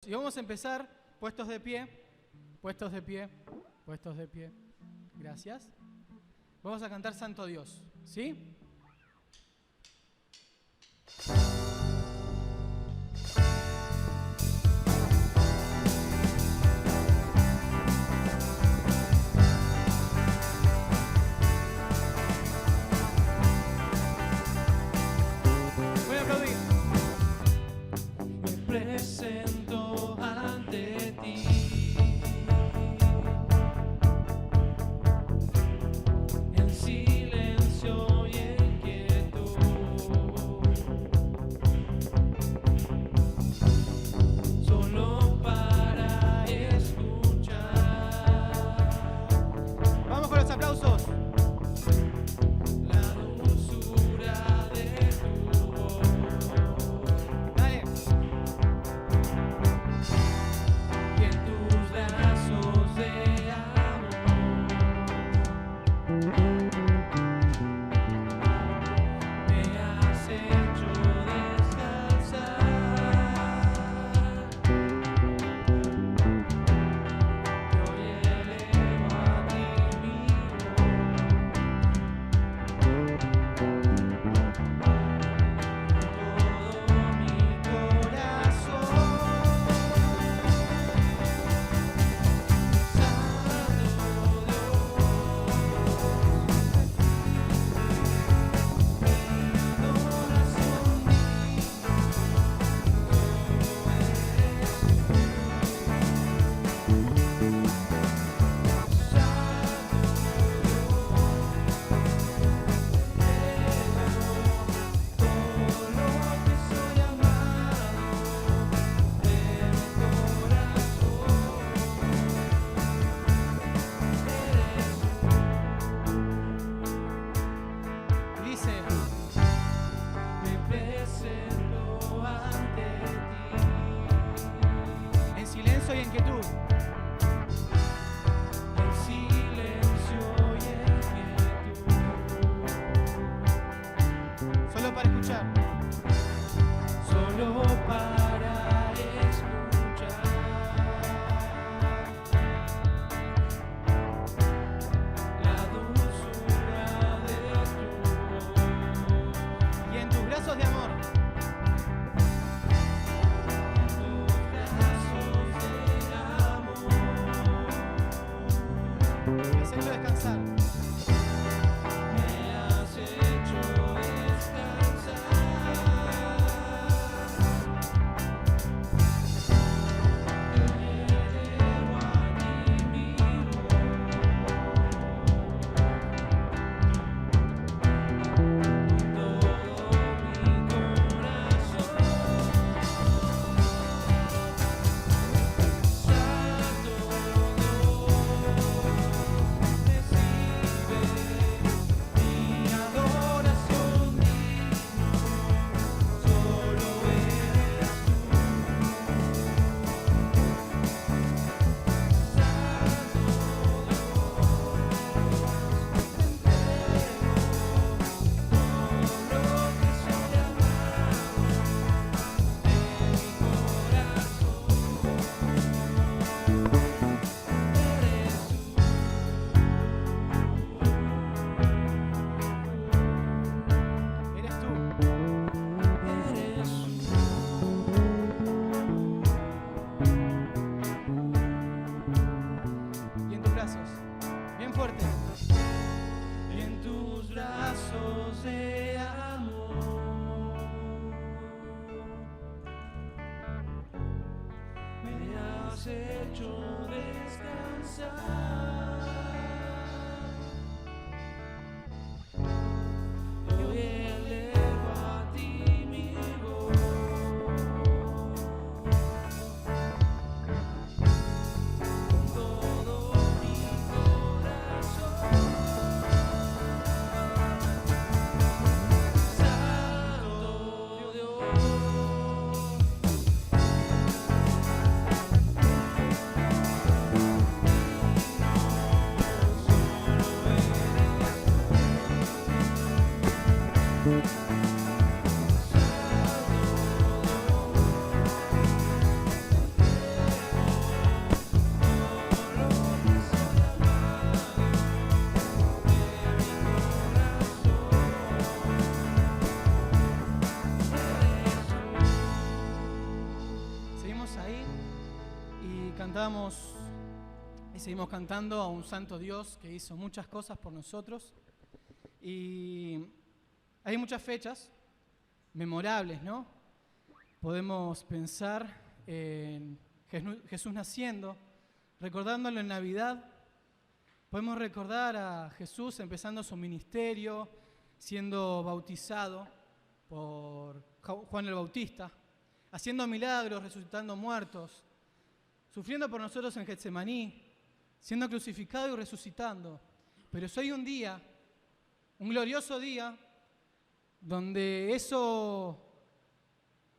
Y vamos a empezar puestos de pie, puestos de pie, puestos de pie. Gracias. Vamos a cantar Santo Dios, ¿sí? Voy a aplaudir. Me presento ante ti. En silencio y en quietud. Solo para escuchar. Vamos con los aplausos. La dulzura de tu voz. Dale. Y en tus brazos de amor me has hecho descansar. Y hoy elevo a ti mi todo mi corazón. Dice, Me presento ante ti. en silencio y en quietud. En silencio y en quietud. Solo para escuchar. Solo para escuchar. La dulzura de tu voz. Y en tus brazos de amor. Tus brazos de amor. Me has hecho descansar. Me has hecho descansar. Yo elevo a ti mi voz. Todo mi corazón. Santo Dios, recibe mi adoración digno. Solo eres tú. Santo Dios, te entrego todo lo que soy amado de mi corazón. Eres tú. Eres Y en tus brazos. Bien fuerte. en tus brazos de amor. Me has hecho descansar. Hoy elevo a ti mi voz. Con todo mi corazón. Santo Dios. Cantamos y seguimos cantando a un santo Dios que hizo muchas cosas por nosotros. Y hay muchas fechas memorables, ¿no? Podemos pensar en Jesús naciendo, recordándolo en Navidad. Podemos recordar a Jesús empezando su ministerio, siendo bautizado por Juan el Bautista, haciendo milagros, resucitando muertos, sufriendo por nosotros en Getsemaní, siendo crucificado y resucitando. Pero es hoy un día, un glorioso día, donde eso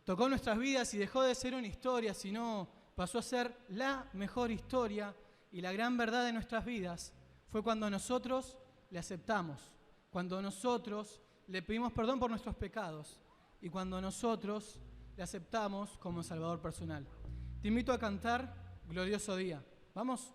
tocó nuestras vidas y dejó de ser una historia, sino pasó a ser la mejor historia y la gran verdad de nuestras vidas. Fue cuando nosotros le aceptamos, cuando nosotros le pedimos perdón por nuestros pecados y cuando nosotros le aceptamos como Salvador personal. Te invito a cantar Glorioso Día. ¿Vamos?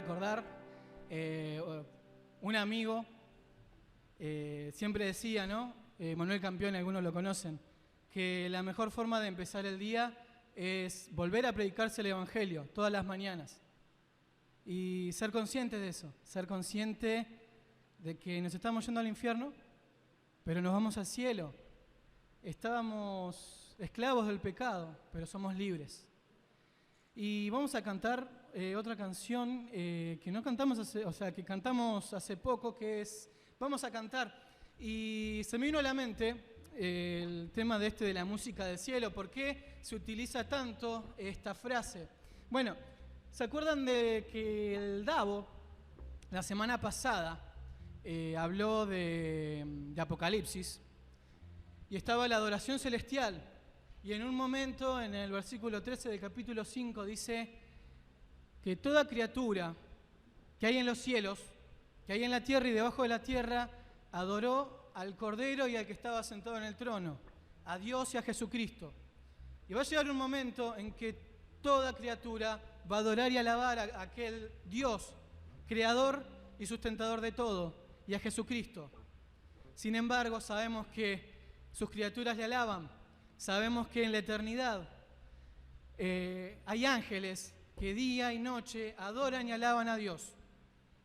recordar, un amigo siempre decía, ¿no? Manuel Campione, algunos lo conocen, que la mejor forma de empezar el día es volver a predicarse el Evangelio todas las mañanas. Y ser consciente de eso, ser consciente de que nos estamos yendo al infierno, pero nos vamos al cielo. Estábamos esclavos del pecado, pero somos libres. Y vamos a cantar otra canción que no cantamos que cantamos hace poco, que es Vamos a cantar. Y se me vino a la mente el tema de la música del cielo. ¿Por qué se utiliza tanto esta frase? Bueno, ¿se acuerdan de que el Davo, la semana pasada, habló de Apocalipsis? Y estaba la adoración celestial. Y en un momento, en el versículo 13 del capítulo 5, dice que toda criatura que hay en los cielos, que hay en la tierra y debajo de la tierra, adoró al Cordero y al que estaba sentado en el trono, a Dios y a Jesucristo. Y va a llegar un momento en que toda criatura va a adorar y alabar a aquel Dios, creador y sustentador de todo, y a Jesucristo. Sin embargo, sabemos que sus criaturas le alaban. Sabemos que en la eternidad hay ángeles que día y noche adoran y alaban a Dios.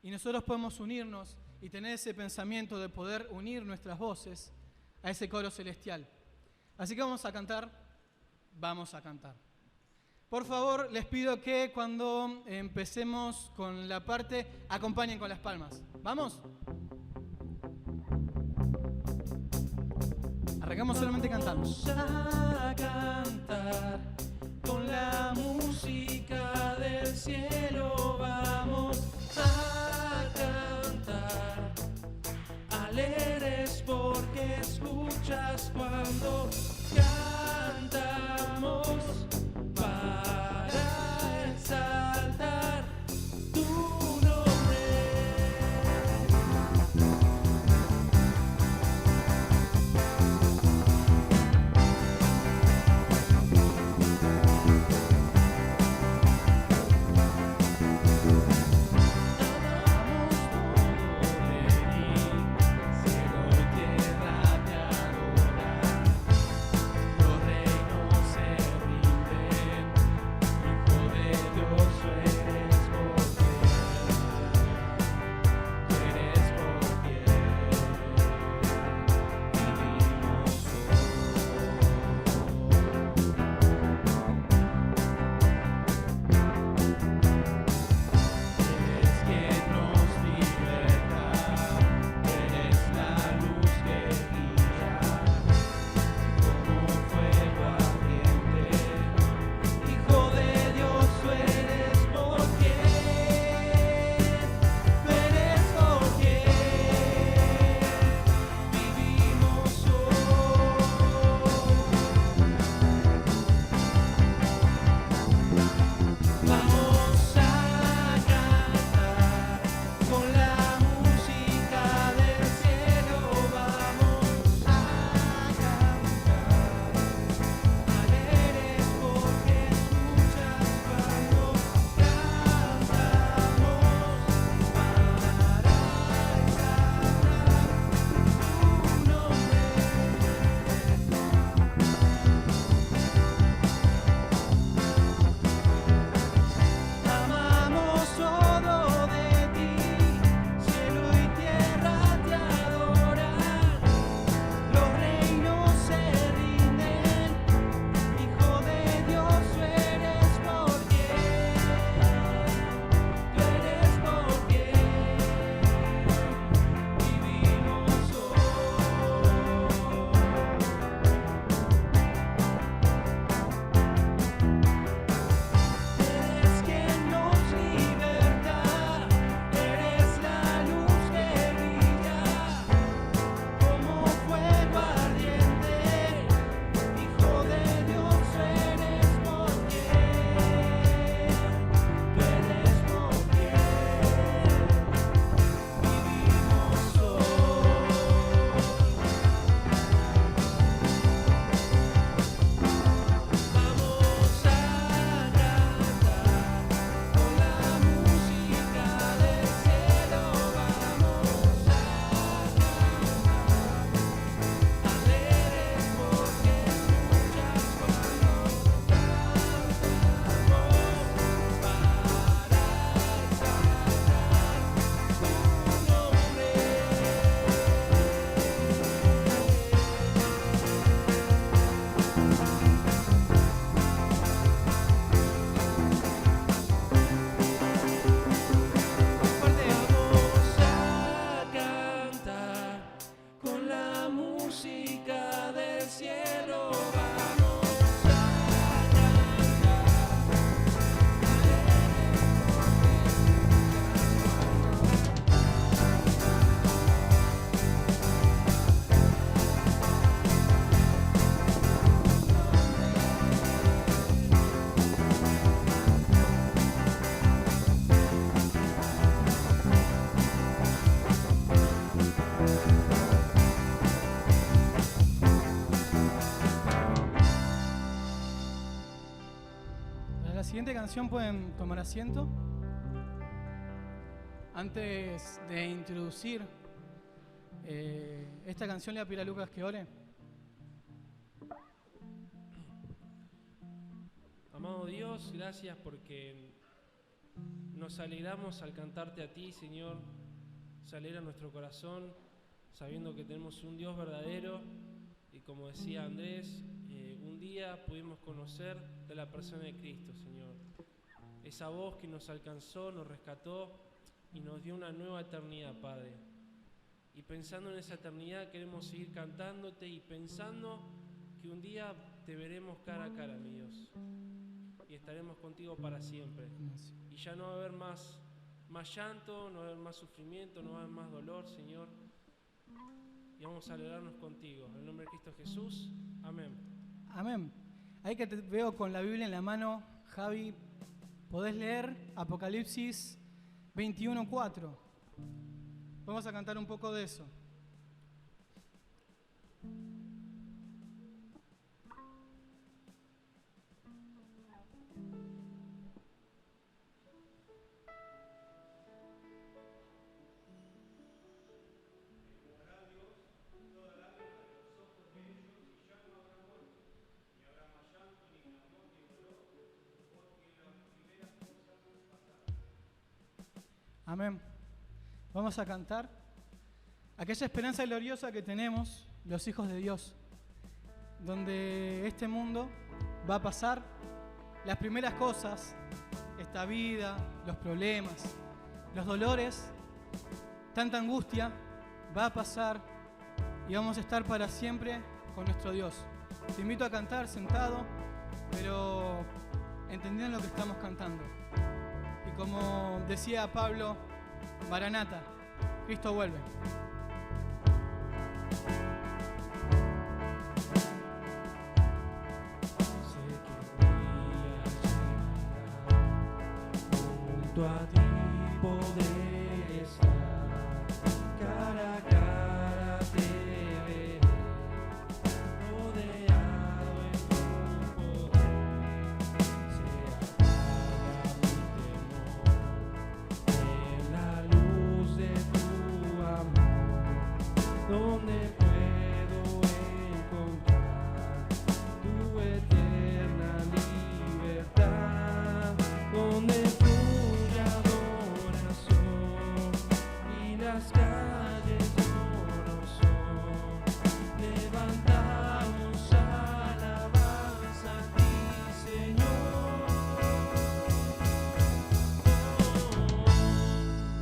Y nosotros podemos unirnos y tener ese pensamiento de poder unir nuestras voces a ese coro celestial. Así que vamos a cantar. Por favor, les pido que cuando empecemos con la parte, acompañen con las palmas. ¿Vamos? Arrancamos solamente cantando. Vamos a cantar con la música del cielo. Vamos a cantar alegres porque escuchas cuando cantamos para exaltar tu nombre. Cielo y tierra te adoran, los reinos siguiente canción pueden tomar asiento. Antes de introducir esta canción, le voy a pedir a Lucas que ore. Amado Dios, gracias porque nos alegramos al cantarte a ti, Señor. Se alegra nuestro corazón sabiendo que tenemos un Dios verdadero y, como decía Andrés, un día pudimos conocer de la persona de Cristo, Señor. Esa voz que nos alcanzó, nos rescató y nos dio una nueva eternidad, Padre. Y pensando en esa eternidad queremos seguir cantándote y pensando que un día te veremos cara a cara, mi Dios. Y estaremos contigo para siempre. Y ya no va a haber más llanto, no va a haber más sufrimiento, no va a haber más dolor, Señor. Y vamos a alegrarnos contigo. En el nombre de Cristo Jesús. Amén. Amén. Ahí que te veo con la Biblia en la mano, Javi, podés leer Apocalipsis 21:4. Vamos a cantar un poco de eso. Amén. Vamos a cantar aquella esperanza gloriosa que tenemos los hijos de Dios, donde este mundo va a pasar las primeras cosas, esta vida, los problemas, los dolores, tanta angustia, va a pasar y vamos a estar para siempre con nuestro Dios. Te invito a cantar sentado, pero entendiendo lo que estamos cantando. Y como decía Pablo, Maranata, Cristo vuelve. Junto a ti poder estar, cara a cara te veré, rodeado en tu poder, se apaga mi temor, en la luz de tu amor, donde puedo encontrar tu eterna libertad, donde las calles no son, levantamos alabanza a ti, Señor.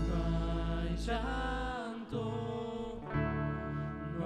No hay llanto, no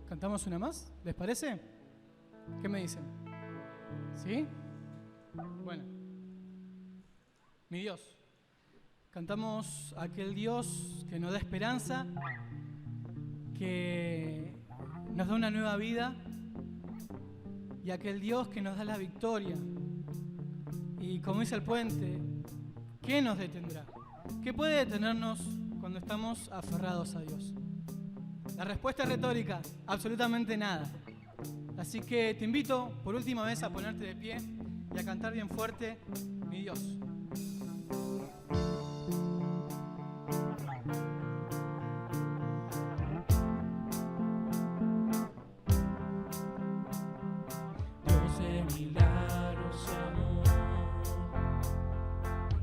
¿Cantamos una más? ¿Les parece? ¿Qué me dicen? ¿Sí? Bueno. Mi Dios. Cantamos a aquel Dios que nos da esperanza, que nos da una nueva vida, y aquel Dios que nos da la victoria. Y como dice el puente, ¿qué nos detendrá? ¿Qué puede detenernos cuando estamos aferrados a Dios? La respuesta es retórica, absolutamente nada. Así que te invito por última vez a ponerte de pie y a cantar bien fuerte, mi Dios. Dios de milagros y amor,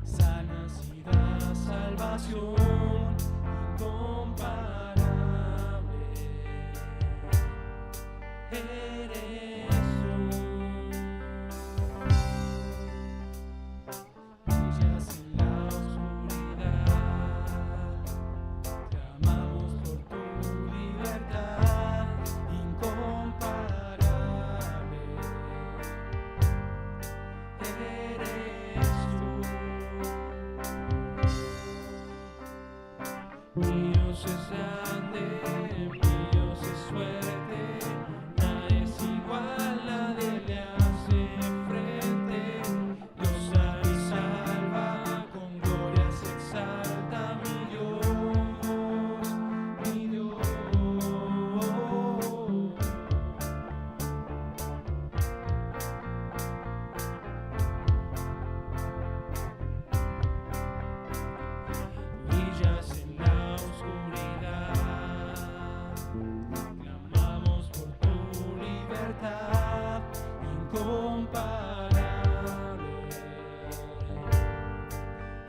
sanas y da salvación incomparable. Eres tú, brillas en la oscuridad, clamamos por tu libertad incomparable. Eres tú, mi Dios es grande, mi Dios es fuerte. Nadie es igual, nadie le hace frente. Dios sana y salva, con gloria se exalta, mi Dios, mi Dios. Brillas en la oscuridad, clamamos por tu libertad incomparable.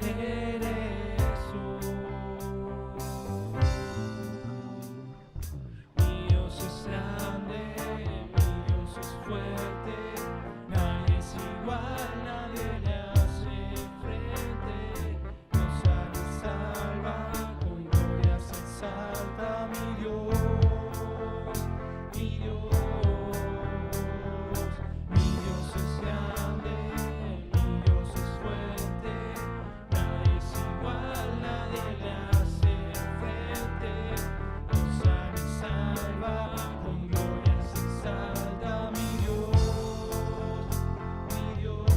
Eres tú, mi Dios es grande, mi Dios es fuerte. Nadie es igual, nadie le hace frente. Dios sana y salva, con gloria se exalta, mi Dios, mi Dios. Mi Dios es grande, mi Dios es fuerte. Nadie es igual, nadie le hace frente. Dios sana y salva, con gloria se exalta, mi Dios, mi Dios.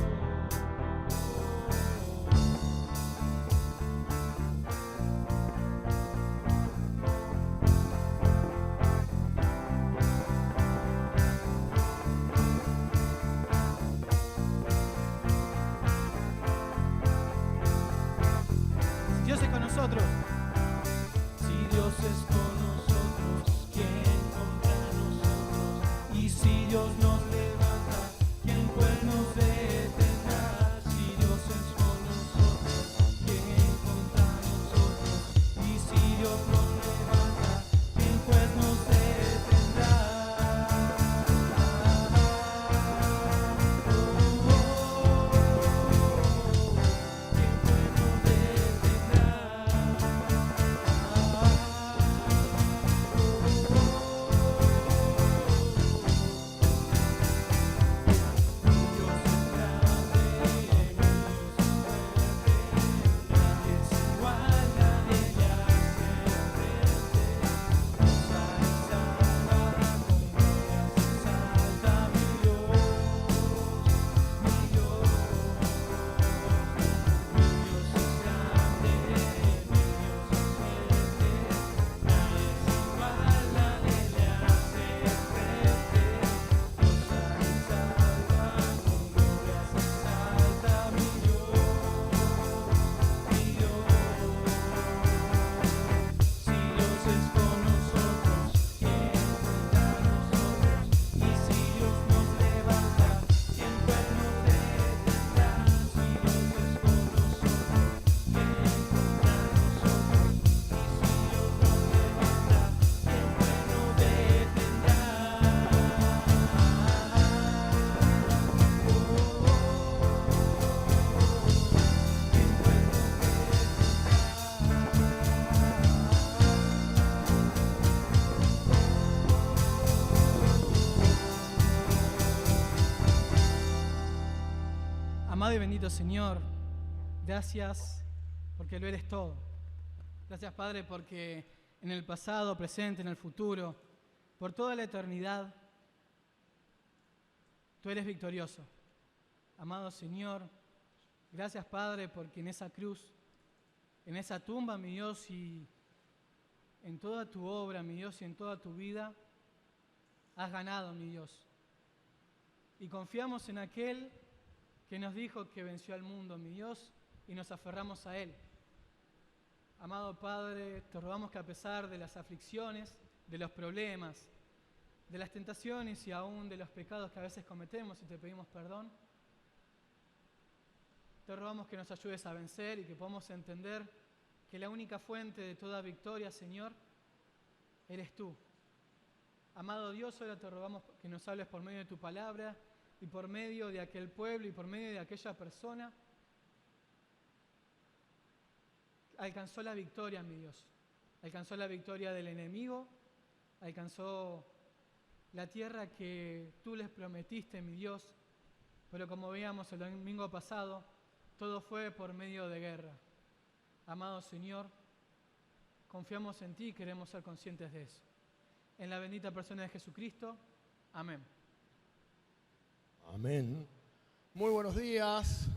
Dios es con nosotros. Si Dios es con nosotros, ¿quién contra nosotros? Y si Dios nos levanta, ¿quién pues nos detendrá? Si Dios es con nosotros, ¿quién contra nosotros? Y si Dios nos levanta, ¿quién pues nos detendrá? ¿Quién pues nos detendrá? Bendito Señor, gracias porque lo eres todo. Gracias, Padre, porque en el pasado, presente, en el futuro, por toda la eternidad, tú eres victorioso. Amado Señor, gracias, Padre, porque en esa cruz, en esa tumba, mi Dios, y en toda tu obra, mi Dios, y en toda tu vida, has ganado, mi Dios. Y confiamos en aquel que nos dijo que venció al mundo, mi Dios, y nos aferramos a Él. Amado Padre, te rogamos que a pesar de las aflicciones, de los problemas, de las tentaciones y aún de los pecados que a veces cometemos y te pedimos perdón, te rogamos que nos ayudes a vencer y que podamos entender que la única fuente de toda victoria, Señor, eres tú. Amado Dios, ahora te rogamos que nos hables por medio de tu palabra y por medio de aquel pueblo y por medio de aquella persona alcanzó la victoria, mi Dios. Alcanzó la victoria del enemigo, alcanzó la tierra que tú les prometiste, mi Dios. Pero como veíamos el domingo pasado, todo fue por medio de guerra. Amado Señor, confiamos en ti y queremos ser conscientes de eso. En la bendita persona de Jesucristo. Amén. Amén. Muy buenos días.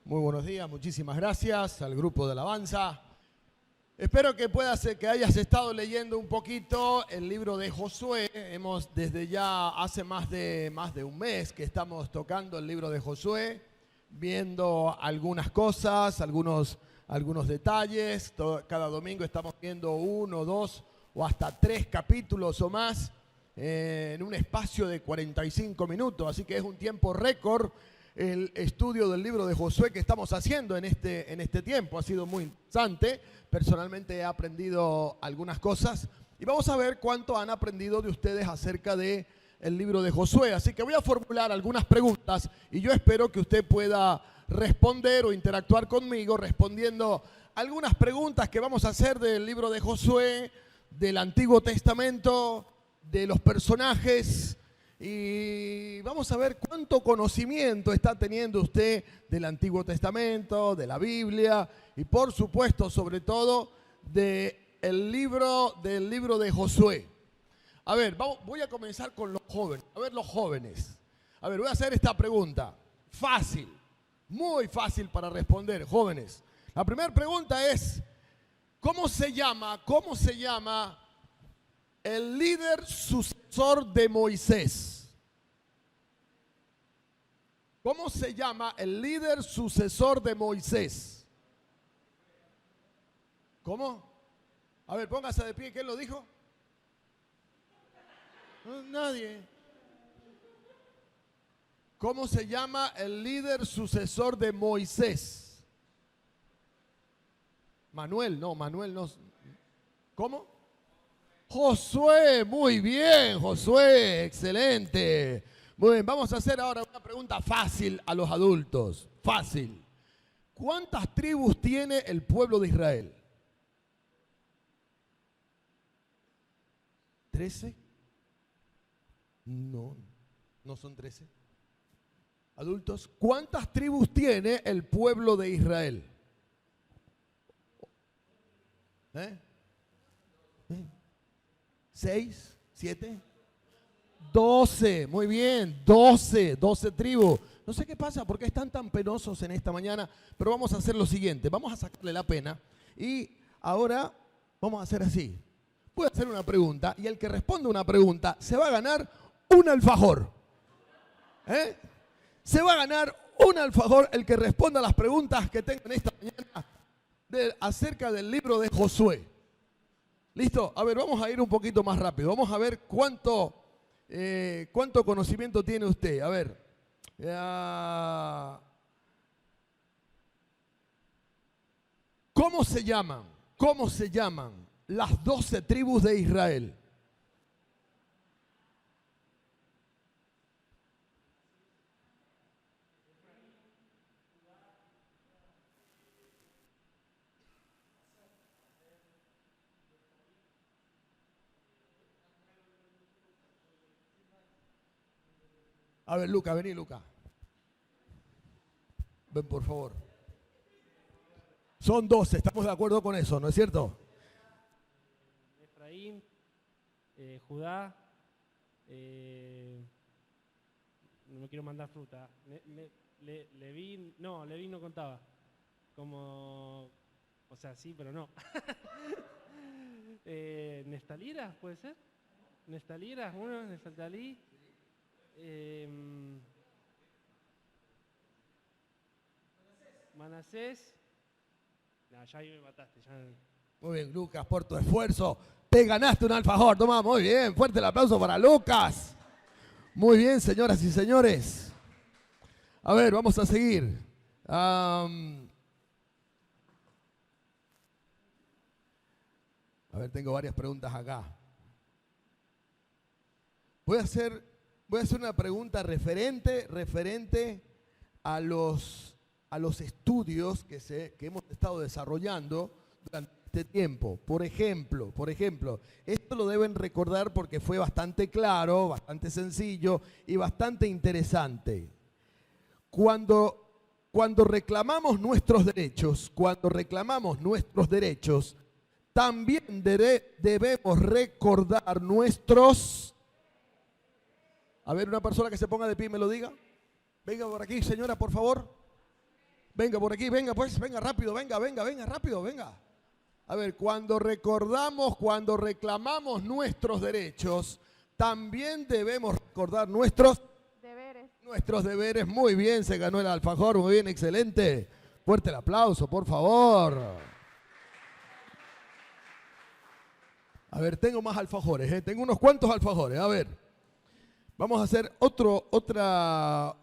Muy buenos días. Muchísimas gracias al grupo de alabanza. Espero que pueda ser que hayas estado leyendo un poquito el libro de Josué. Hemos desde ya hace más de un mes que estamos tocando el libro de Josué, viendo algunas cosas, algunos detalles. Cada domingo estamos viendo 1, 2 o hasta 3 capítulos o más en un espacio de 45 minutos. Así que es un tiempo récord el estudio del libro de Josué que estamos haciendo en este tiempo. Ha sido muy interesante. Personalmente he aprendido algunas cosas y vamos a ver cuánto han aprendido de ustedes acerca del libro de Josué. Así que voy a formular algunas preguntas y yo espero que usted pueda responder o interactuar conmigo respondiendo algunas preguntas que vamos a hacer del libro de Josué, del Antiguo Testamento, de los personajes, y vamos a ver cuánto conocimiento está teniendo usted del Antiguo Testamento, de la Biblia y por supuesto, sobre todo, del libro de Josué. A ver, voy a comenzar con los jóvenes. A ver, los jóvenes. A ver, voy a hacer esta pregunta. Fácil, muy fácil para responder, jóvenes. La primera pregunta es, ¿cómo se llama el líder sucesor de Moisés? ¿Cómo se llama el líder sucesor de Moisés? ¿Cómo? A ver, póngase de pie. ¿Quién lo dijo? No, nadie. ¿Cómo se llama el líder sucesor de Moisés? Manuel no. ¿Cómo? Josué, muy bien, Josué, excelente. Muy bien, vamos a hacer ahora una pregunta fácil a los adultos. Fácil. ¿Cuántas tribus tiene el pueblo de Israel? ¿13? No son 13. Adultos, ¿cuántas tribus tiene el pueblo de Israel? ¿6? ¿7? 12, muy bien, 12 tribus. No sé qué pasa, por qué están tan penosos en esta mañana, pero vamos a hacer lo siguiente, vamos a sacarle la pena y ahora vamos a hacer así. Voy a hacer una pregunta y el que responda una pregunta se va a ganar un alfajor. Se va a ganar un alfajor el que responda a las preguntas que tengan esta mañana acerca del libro de Josué. ¿Listo? A ver, vamos a ir un poquito más rápido. Vamos a ver cuánto conocimiento tiene usted. A ver. ¿Cómo se llaman las 12 tribus de Israel? A ver, Luca, vení, Luca. Ven, por favor. Son 12, estamos de acuerdo con eso, ¿no es cierto? Efraín, Judá, no me quiero mandar fruta. Leví no contaba. Como, o sea, sí, pero no. Nestalira, ¿puede ser? Nestalira, uno, Nestalí. Manasés. No, ya ahí me mataste. Ya... Muy bien, Lucas, por tu esfuerzo. Te ganaste un alfajor. Toma, muy bien. Fuerte el aplauso para Lucas. Muy bien, señoras y señores. A ver, vamos a seguir. A ver, tengo varias preguntas acá. Voy a hacer una pregunta referente a los estudios que hemos estado desarrollando durante este tiempo. Por ejemplo, esto lo deben recordar porque fue bastante claro, bastante sencillo y bastante interesante. Cuando reclamamos nuestros derechos, también debemos recordar nuestros... A ver, una persona que se ponga de pie y me lo diga. Venga por aquí, señora, por favor. Venga por aquí, venga pues, venga rápido, venga, rápido, venga. A ver, cuando reclamamos nuestros derechos, también debemos recordar nuestros deberes. Muy bien, se ganó el alfajor, muy bien, excelente. Fuerte el aplauso, por favor. A ver, tengo más alfajores, tengo unos cuantos alfajores, a ver. Vamos a hacer otra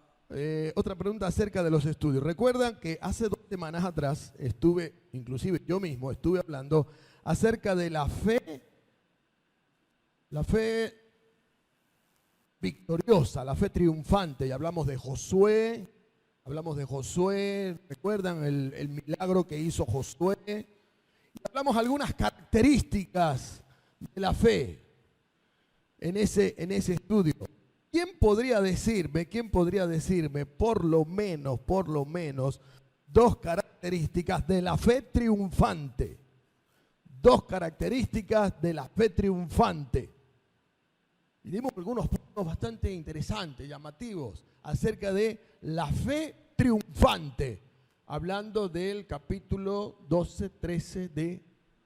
pregunta acerca de los estudios. Recuerdan que hace 2 semanas atrás inclusive yo mismo estuve hablando acerca de la fe victoriosa, la fe triunfante, y hablamos de Josué, recuerdan el milagro que hizo Josué, y hablamos algunas características de la fe en ese estudio. ¿Quién podría decirme por lo menos 2 características de la fe triunfante? 2 características de la fe triunfante. Y dimos algunos puntos bastante interesantes, llamativos, acerca de la fe triunfante, hablando del capítulo 12, 13 de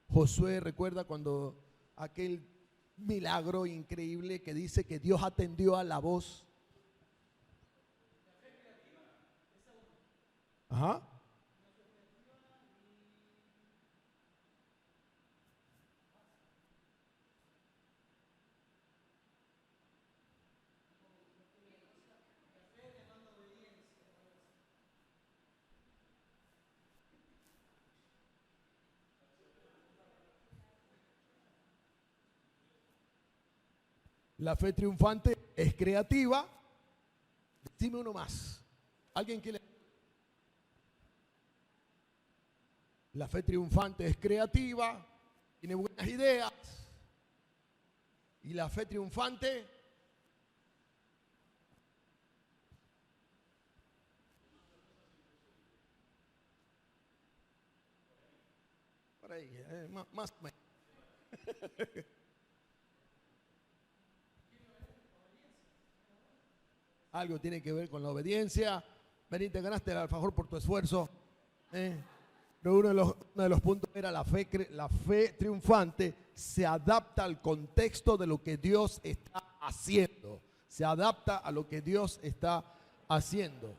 Josué. Recuerda cuando aquel milagro increíble que dice que Dios atendió a la voz. Ajá. La fe triunfante es creativa. Dime uno más. ¿Alguien quiere? La fe triunfante es creativa, tiene buenas ideas. Y la fe triunfante por ahí, más o menos. Algo tiene que ver con la obediencia. Vení, te ganaste el alfajor por tu esfuerzo. Pero uno de los puntos era la fe triunfante se adapta al contexto de lo que Dios está haciendo. Se adapta a lo que Dios está haciendo.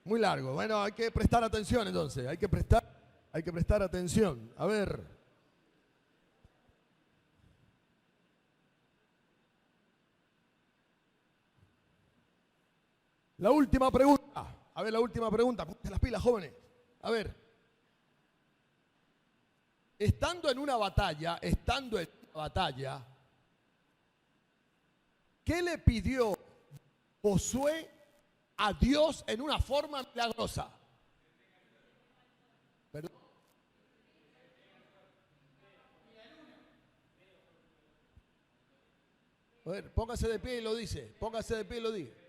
Muy largo. Bueno, hay que prestar atención entonces. Hay que prestar atención. A ver. La última pregunta. A ver, la última pregunta. Pónganse las pilas, jóvenes. A ver. Estando en una batalla, ¿qué le pidió Josué a Dios en una forma milagrosa? ¿Perdón? A ver, póngase de pie y lo dice. Póngase de pie y lo dice.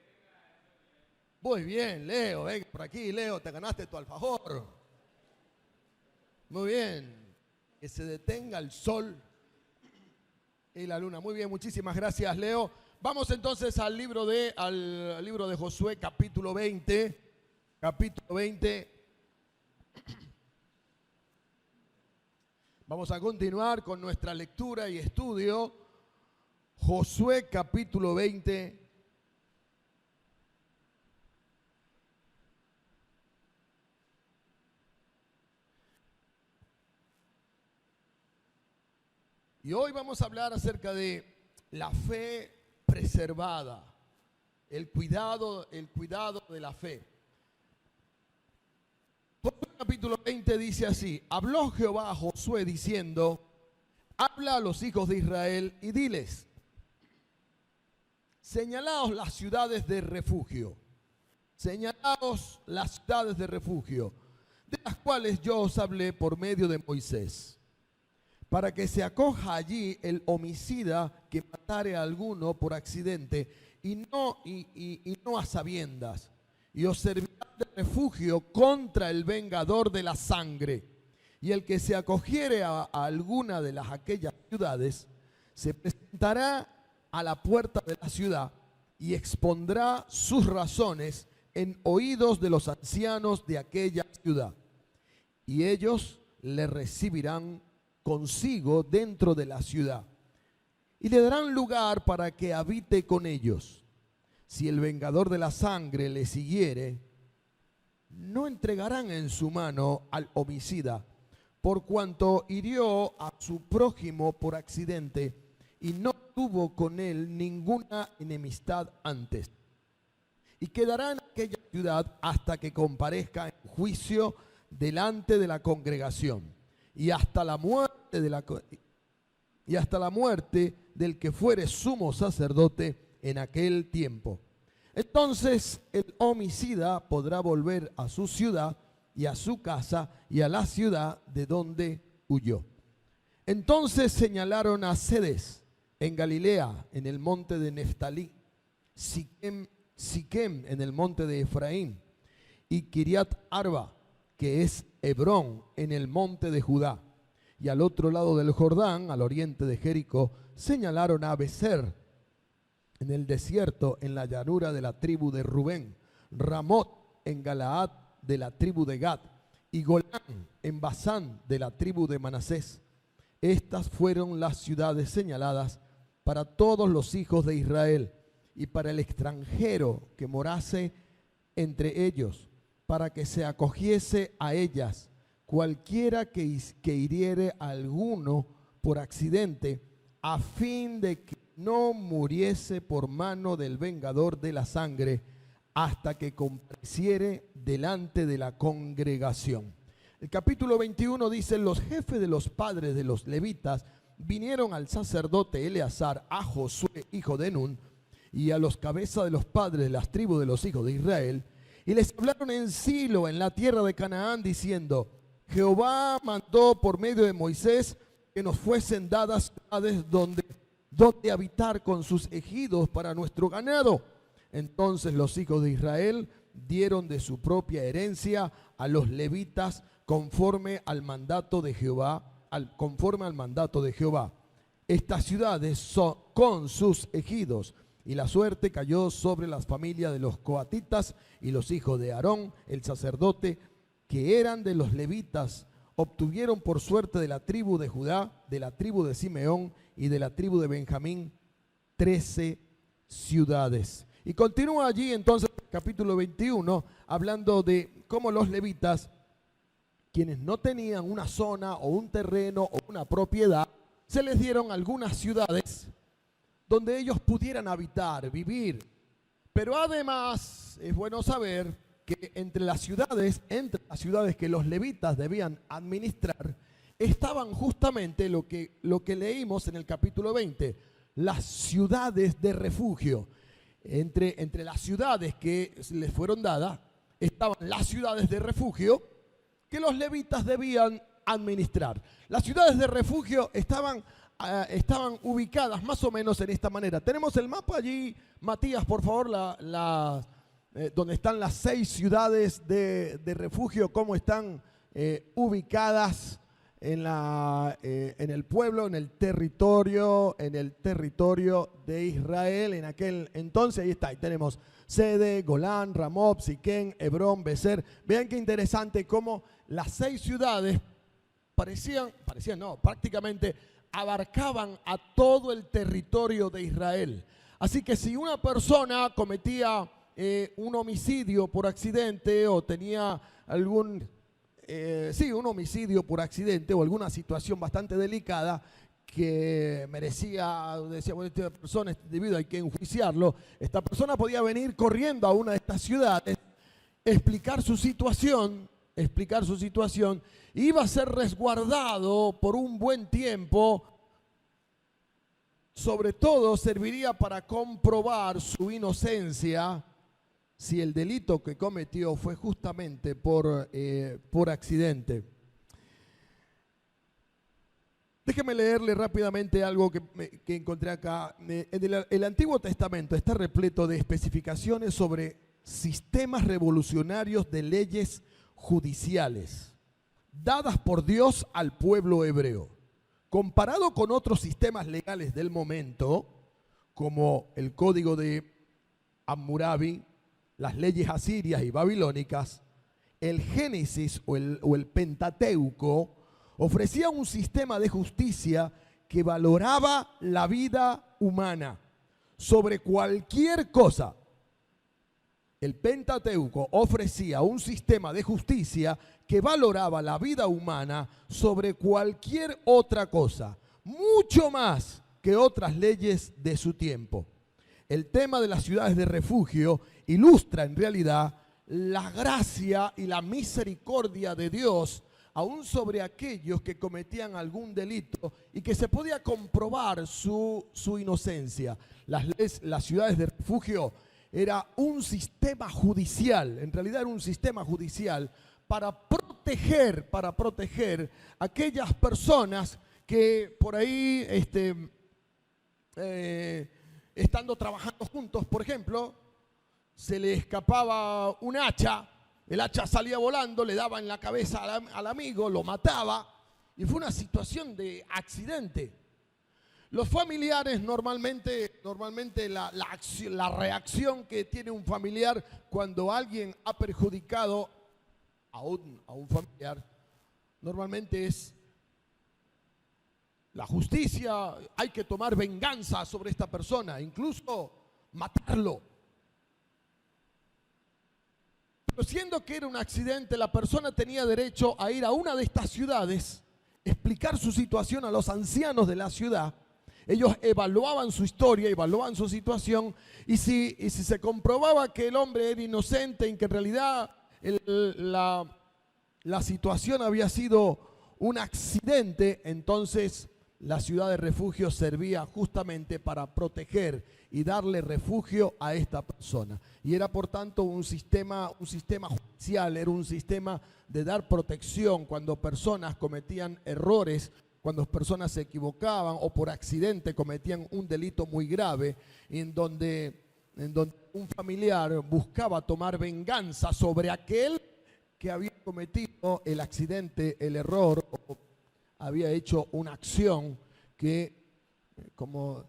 Muy bien, Leo, ven por aquí, Leo, te ganaste tu alfajor. Muy bien, que se detenga el sol y la luna. Muy bien, muchísimas gracias, Leo. Vamos entonces al libro de Josué, capítulo 20. Capítulo 20. Vamos a continuar con nuestra lectura y estudio. Josué, capítulo 20. Y hoy vamos a hablar acerca de la fe preservada, el cuidado de la fe. Josué capítulo 20 dice así: habló Jehová a Josué diciendo, habla a los hijos de Israel y diles, señalaos las ciudades de refugio, señalaos las ciudades de refugio, de las cuales yo os hablé por medio de Moisés, para que se acoja allí el homicida que matare a alguno por accidente y no a sabiendas, y os servirá de refugio contra el vengador de la sangre. Y el que se acogiere a alguna de aquellas ciudades se presentará a la puerta de la ciudad y expondrá sus razones en oídos de los ancianos de aquella ciudad, y ellos le recibirán consigo dentro de la ciudad, y le darán lugar para que habite con ellos. Si el vengador de la sangre le siguiere, no entregarán en su mano al homicida, por cuanto hirió a su prójimo por accidente, y no tuvo con él ninguna enemistad antes. Y quedará en aquella ciudad hasta que comparezca en juicio delante de la congregación, y hasta la muerte del que fuere sumo sacerdote en aquel tiempo. Entonces el homicida podrá volver a su ciudad y a su casa y a la ciudad de donde huyó. Entonces señalaron a Cedes en Galilea, en el monte de Neftalí, Siquem en el monte de Efraín, y Kiriat Arba, que es Hebrón, en el monte de Judá. Y al otro lado del Jordán, al oriente de Jericó, señalaron a Beser, en el desierto, en la llanura de la tribu de Rubén, Ramot, en Galaad, de la tribu de Gad, y Golán, en Basán, de la tribu de Manasés. Estas fueron las ciudades señaladas para todos los hijos de Israel, y para el extranjero que morase entre ellos, para que se acogiese a ellas, cualquiera que hiriere a alguno por accidente, a fin de que no muriese por mano del vengador de la sangre, hasta que compareciere delante de la congregación. El capítulo 21 dice: los jefes de los padres de los levitas vinieron al sacerdote Eleazar, a Josué, hijo de Nun, y a los cabezas de los padres de las tribus de los hijos de Israel, y les hablaron en Silo, en la tierra de Canaán, diciendo: Jehová mandó por medio de Moisés que nos fuesen dadas ciudades donde habitar con sus ejidos para nuestro ganado. Entonces los hijos de Israel dieron de su propia herencia a los levitas conforme al mandato de Jehová, Estas ciudades son con sus ejidos, y la suerte cayó sobre las familias de los coatitas y los hijos de Aarón, el sacerdote, que eran de los levitas. Obtuvieron por suerte de la tribu de Judá, de la tribu de Simeón y de la tribu de Benjamín 13 ciudades. Y continúa allí entonces el capítulo 21 hablando de cómo los levitas, quienes no tenían una zona o un terreno o una propiedad, se les dieron algunas ciudades donde ellos pudieran habitar, vivir. Pero además es bueno saber que entre las ciudades que los levitas debían administrar, estaban justamente lo que leímos en el capítulo 20, las ciudades de refugio. Entre las ciudades que les fueron dadas, estaban las ciudades de refugio que los levitas debían administrar. Las ciudades de refugio estaban ubicadas más o menos en esta manera. Tenemos el mapa allí, Matías, por favor, donde están las 6 ciudades de refugio, cómo están ubicadas en el pueblo, en el territorio de Israel. En aquel entonces, ahí está, ahí tenemos Sede, Golán, Ramoth, Siquén, Hebrón, Becer. Vean qué interesante cómo las 6 ciudades prácticamente abarcaban a todo el territorio de Israel. Así que si una persona cometía un homicidio por accidente o tenía un homicidio por accidente o alguna situación bastante delicada que merecía, decía, bueno, esta persona, este individuo hay que enjuiciarlo, esta persona podía venir corriendo a una de estas ciudades, explicar su situación, iba a ser resguardado por un buen tiempo. Sobre todo serviría para comprobar su inocencia si el delito que cometió fue justamente por accidente. Déjeme leerle rápidamente algo que encontré acá. El Antiguo Testamento está repleto de especificaciones sobre sistemas revolucionarios de leyes judiciales dadas por Dios al pueblo hebreo. Comparado con otros sistemas legales del momento, como el Código de Hammurabi, las leyes asirias y babilónicas, el Génesis o el Pentateuco ofrecía un sistema de justicia que valoraba la vida humana sobre cualquier cosa. El Pentateuco ofrecía un sistema de justicia que valoraba la vida humana sobre cualquier otra cosa, mucho más que otras leyes de su tiempo. El tema de las ciudades de refugio ilustra en realidad la gracia y la misericordia de Dios aún sobre aquellos que cometían algún delito y que se podía comprobar su inocencia. Las ciudades de refugio era un sistema judicial, en realidad era un sistema judicial para proteger a aquellas personas que por ahí, estando trabajando juntos, por ejemplo, se le escapaba un hacha, el hacha salía volando, le daba en la cabeza al amigo, lo mataba, y fue una situación de accidente. Los familiares normalmente la reacción que tiene un familiar cuando alguien ha perjudicado a un familiar, normalmente es la justicia, hay que tomar venganza sobre esta persona, incluso matarlo. Pero siendo que era un accidente, la persona tenía derecho a ir a una de estas ciudades, explicar su situación a los ancianos de la ciudad. Ellos evaluaban su historia, evaluaban su situación, y si se comprobaba que el hombre era inocente, en que en realidad la situación había sido un accidente, entonces la ciudad de refugio servía justamente para proteger y darle refugio a esta persona. Y era por tanto un sistema judicial, era un sistema de dar protección cuando personas cometían errores, cuando personas se equivocaban o por accidente cometían un delito muy grave, en donde un familiar buscaba tomar venganza sobre aquel que había cometido el accidente, el error, o había hecho una acción que, como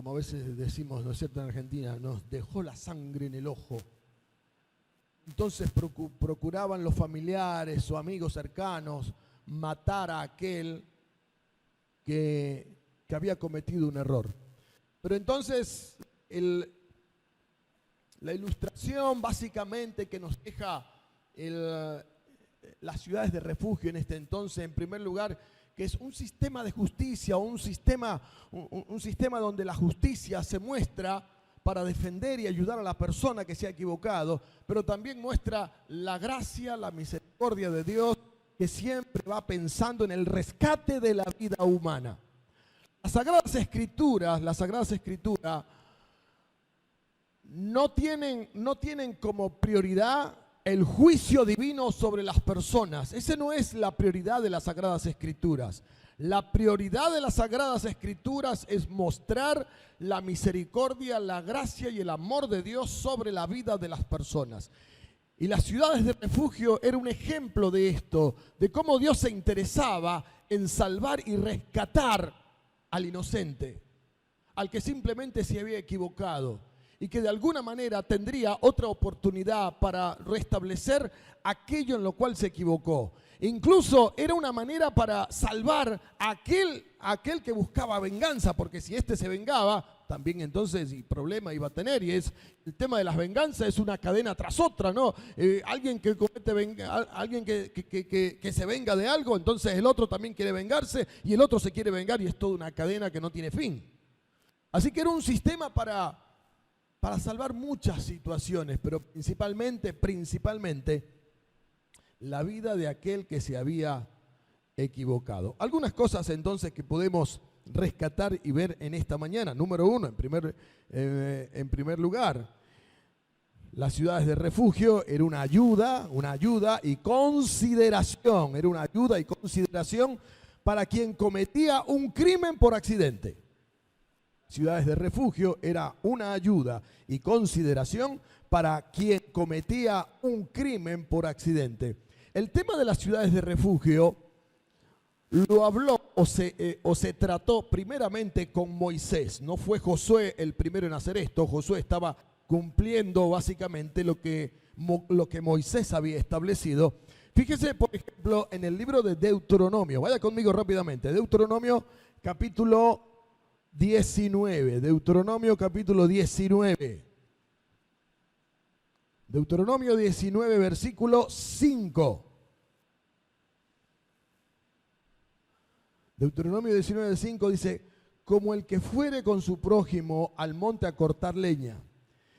a veces decimos, ¿no es cierto?, en Argentina, nos dejó la sangre en el ojo. Entonces procuraban los familiares o amigos cercanos matar a aquel que había cometido un error. Pero entonces la ilustración básicamente que nos deja las ciudades de refugio en este entonces, en primer lugar, que es un sistema de justicia, un sistema donde la justicia se muestra para defender y ayudar a la persona que se ha equivocado, pero también muestra la gracia, la misericordia de Dios, que siempre va pensando en el rescate de la vida humana. Las Sagradas Escrituras no tienen como prioridad el juicio divino sobre las personas. Esa no es la prioridad de las Sagradas Escrituras. La prioridad de las Sagradas Escrituras es mostrar la misericordia, la gracia y el amor de Dios sobre la vida de las personas. Y las ciudades de refugio era un ejemplo de esto, de cómo Dios se interesaba en salvar y rescatar al inocente, al que simplemente se había equivocado y que de alguna manera tendría otra oportunidad para restablecer aquello en lo cual se equivocó. Incluso era una manera para salvar a aquel que buscaba venganza, porque si éste se vengaba, también entonces el problema iba a tener. Y es el tema de las venganzas, es una cadena tras otra, ¿no? Alguien que comete alguien que se venga de algo, entonces el otro también quiere vengarse y el otro se quiere vengar y es toda una cadena que no tiene fin. Así que era un sistema para salvar muchas situaciones, pero principalmente la vida de aquel que se había equivocado. Algunas cosas entonces que podemos rescatar y ver en esta mañana. Número uno, en primer lugar, las ciudades de refugio era una ayuda y consideración. Era una ayuda y consideración para quien cometía un crimen por accidente. Ciudades de refugio era una ayuda y consideración para quien cometía un crimen por accidente. El tema de las ciudades de refugio lo habló o se trató primeramente con Moisés. No fue Josué el primero en hacer esto. Josué estaba cumpliendo básicamente lo que Moisés había establecido. Fíjese, por ejemplo, en el libro de Deuteronomio. Vaya conmigo rápidamente. Deuteronomio capítulo 19. Deuteronomio capítulo 19. Deuteronomio 19, versículo 5. Deuteronomio 19, 5 dice: como el que fuere con su prójimo al monte a cortar leña,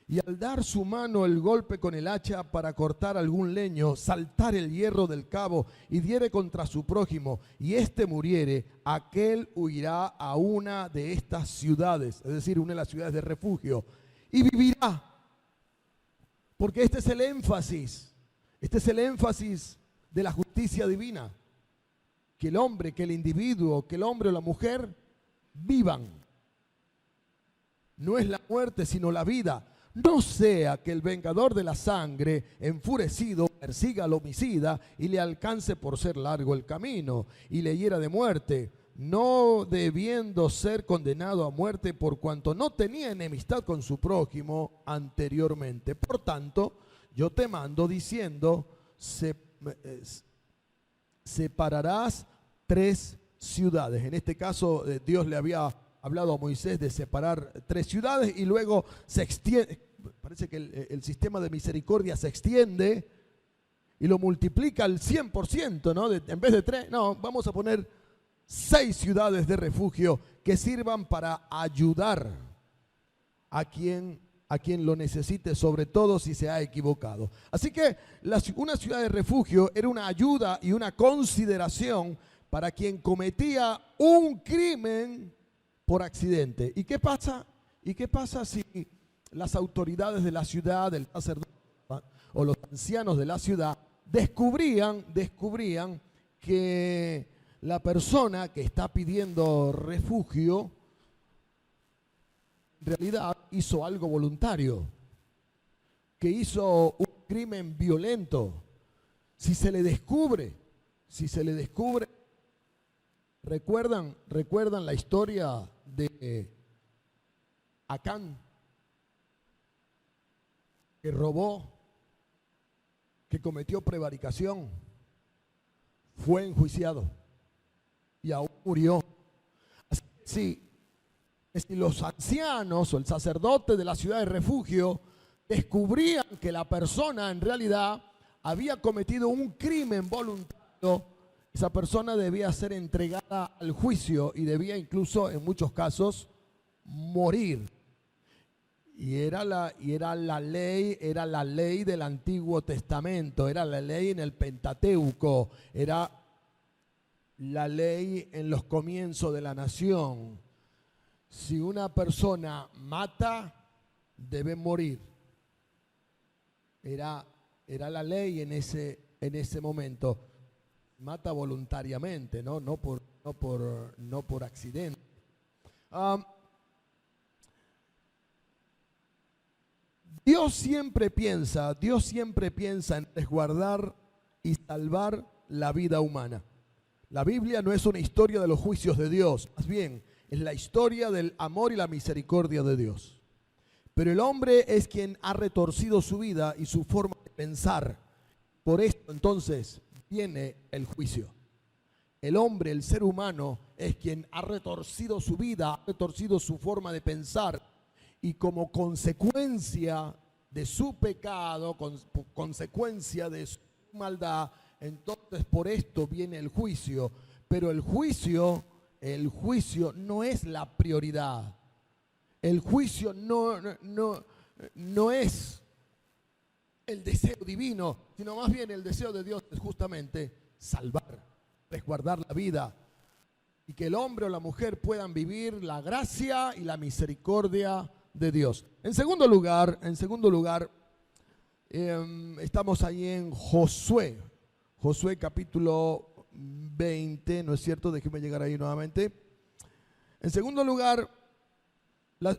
y al dar su mano el golpe con el hacha para cortar algún leño, saltar el hierro del cabo y diere contra su prójimo, y éste muriere, aquel huirá a una de estas ciudades, es decir, una de las ciudades de refugio, y vivirá. Porque este es el énfasis de la justicia divina. Que el hombre, que el individuo, que el hombre o la mujer vivan. No es la muerte, sino la vida. No sea que el vengador de la sangre, enfurecido, persiga al homicida y le alcance por ser largo el camino y le hiera de muerte, no debiendo ser condenado a muerte por cuanto no tenía enemistad con su prójimo anteriormente. Por tanto, yo te mando diciendo, separarás 3 ciudades. En este caso, Dios le había hablado a Moisés de separar 3 ciudades y luego se extiende. Parece que el sistema de misericordia se extiende y lo multiplica al 100%, ¿no? En vez de 3, no, vamos a poner 6 ciudades de refugio que sirvan para ayudar a quien lo necesite, sobre todo si se ha equivocado. Así que una ciudad de refugio era una ayuda y una consideración para quien cometía un crimen por accidente. ¿Y qué pasa? Si las autoridades de la ciudad, el sacerdote o los ancianos de la ciudad descubrían que la persona que está pidiendo refugio en realidad hizo algo voluntario, que hizo un crimen violento? Si se le descubre, ¿recuerdan la historia de Acán, que robó, que cometió prevaricación, fue enjuiciado y aún murió? Así, si los ancianos o el sacerdote de la ciudad de refugio descubrían que la persona en realidad había cometido un crimen voluntario, esa persona debía ser entregada al juicio y debía incluso en muchos casos morir. Y era la ley del Antiguo Testamento, era la ley en el Pentateuco, era la ley en los comienzos de la nación. Si una persona mata, debe morir. Era era la ley en ese momento. Mata voluntariamente, no por accidente. Dios siempre piensa en resguardar y salvar la vida humana. La Biblia no es una historia de los juicios de Dios, más bien es la historia del amor y la misericordia de Dios. Pero el hombre es quien ha retorcido su vida y su forma de pensar. Por esto entonces viene el juicio. El hombre, el ser humano, es quien ha retorcido su vida, ha retorcido su forma de pensar. Y como consecuencia de su pecado, consecuencia de su maldad, entonces por esto viene el juicio. Pero el juicio no es la prioridad. El juicio no es el deseo divino, sino más bien el deseo de Dios es justamente salvar, resguardar la vida y que el hombre o la mujer puedan vivir la gracia y la misericordia de Dios. En segundo lugar, estamos ahí en Josué capítulo 20, ¿no es cierto? Déjeme llegar ahí nuevamente. En segundo lugar,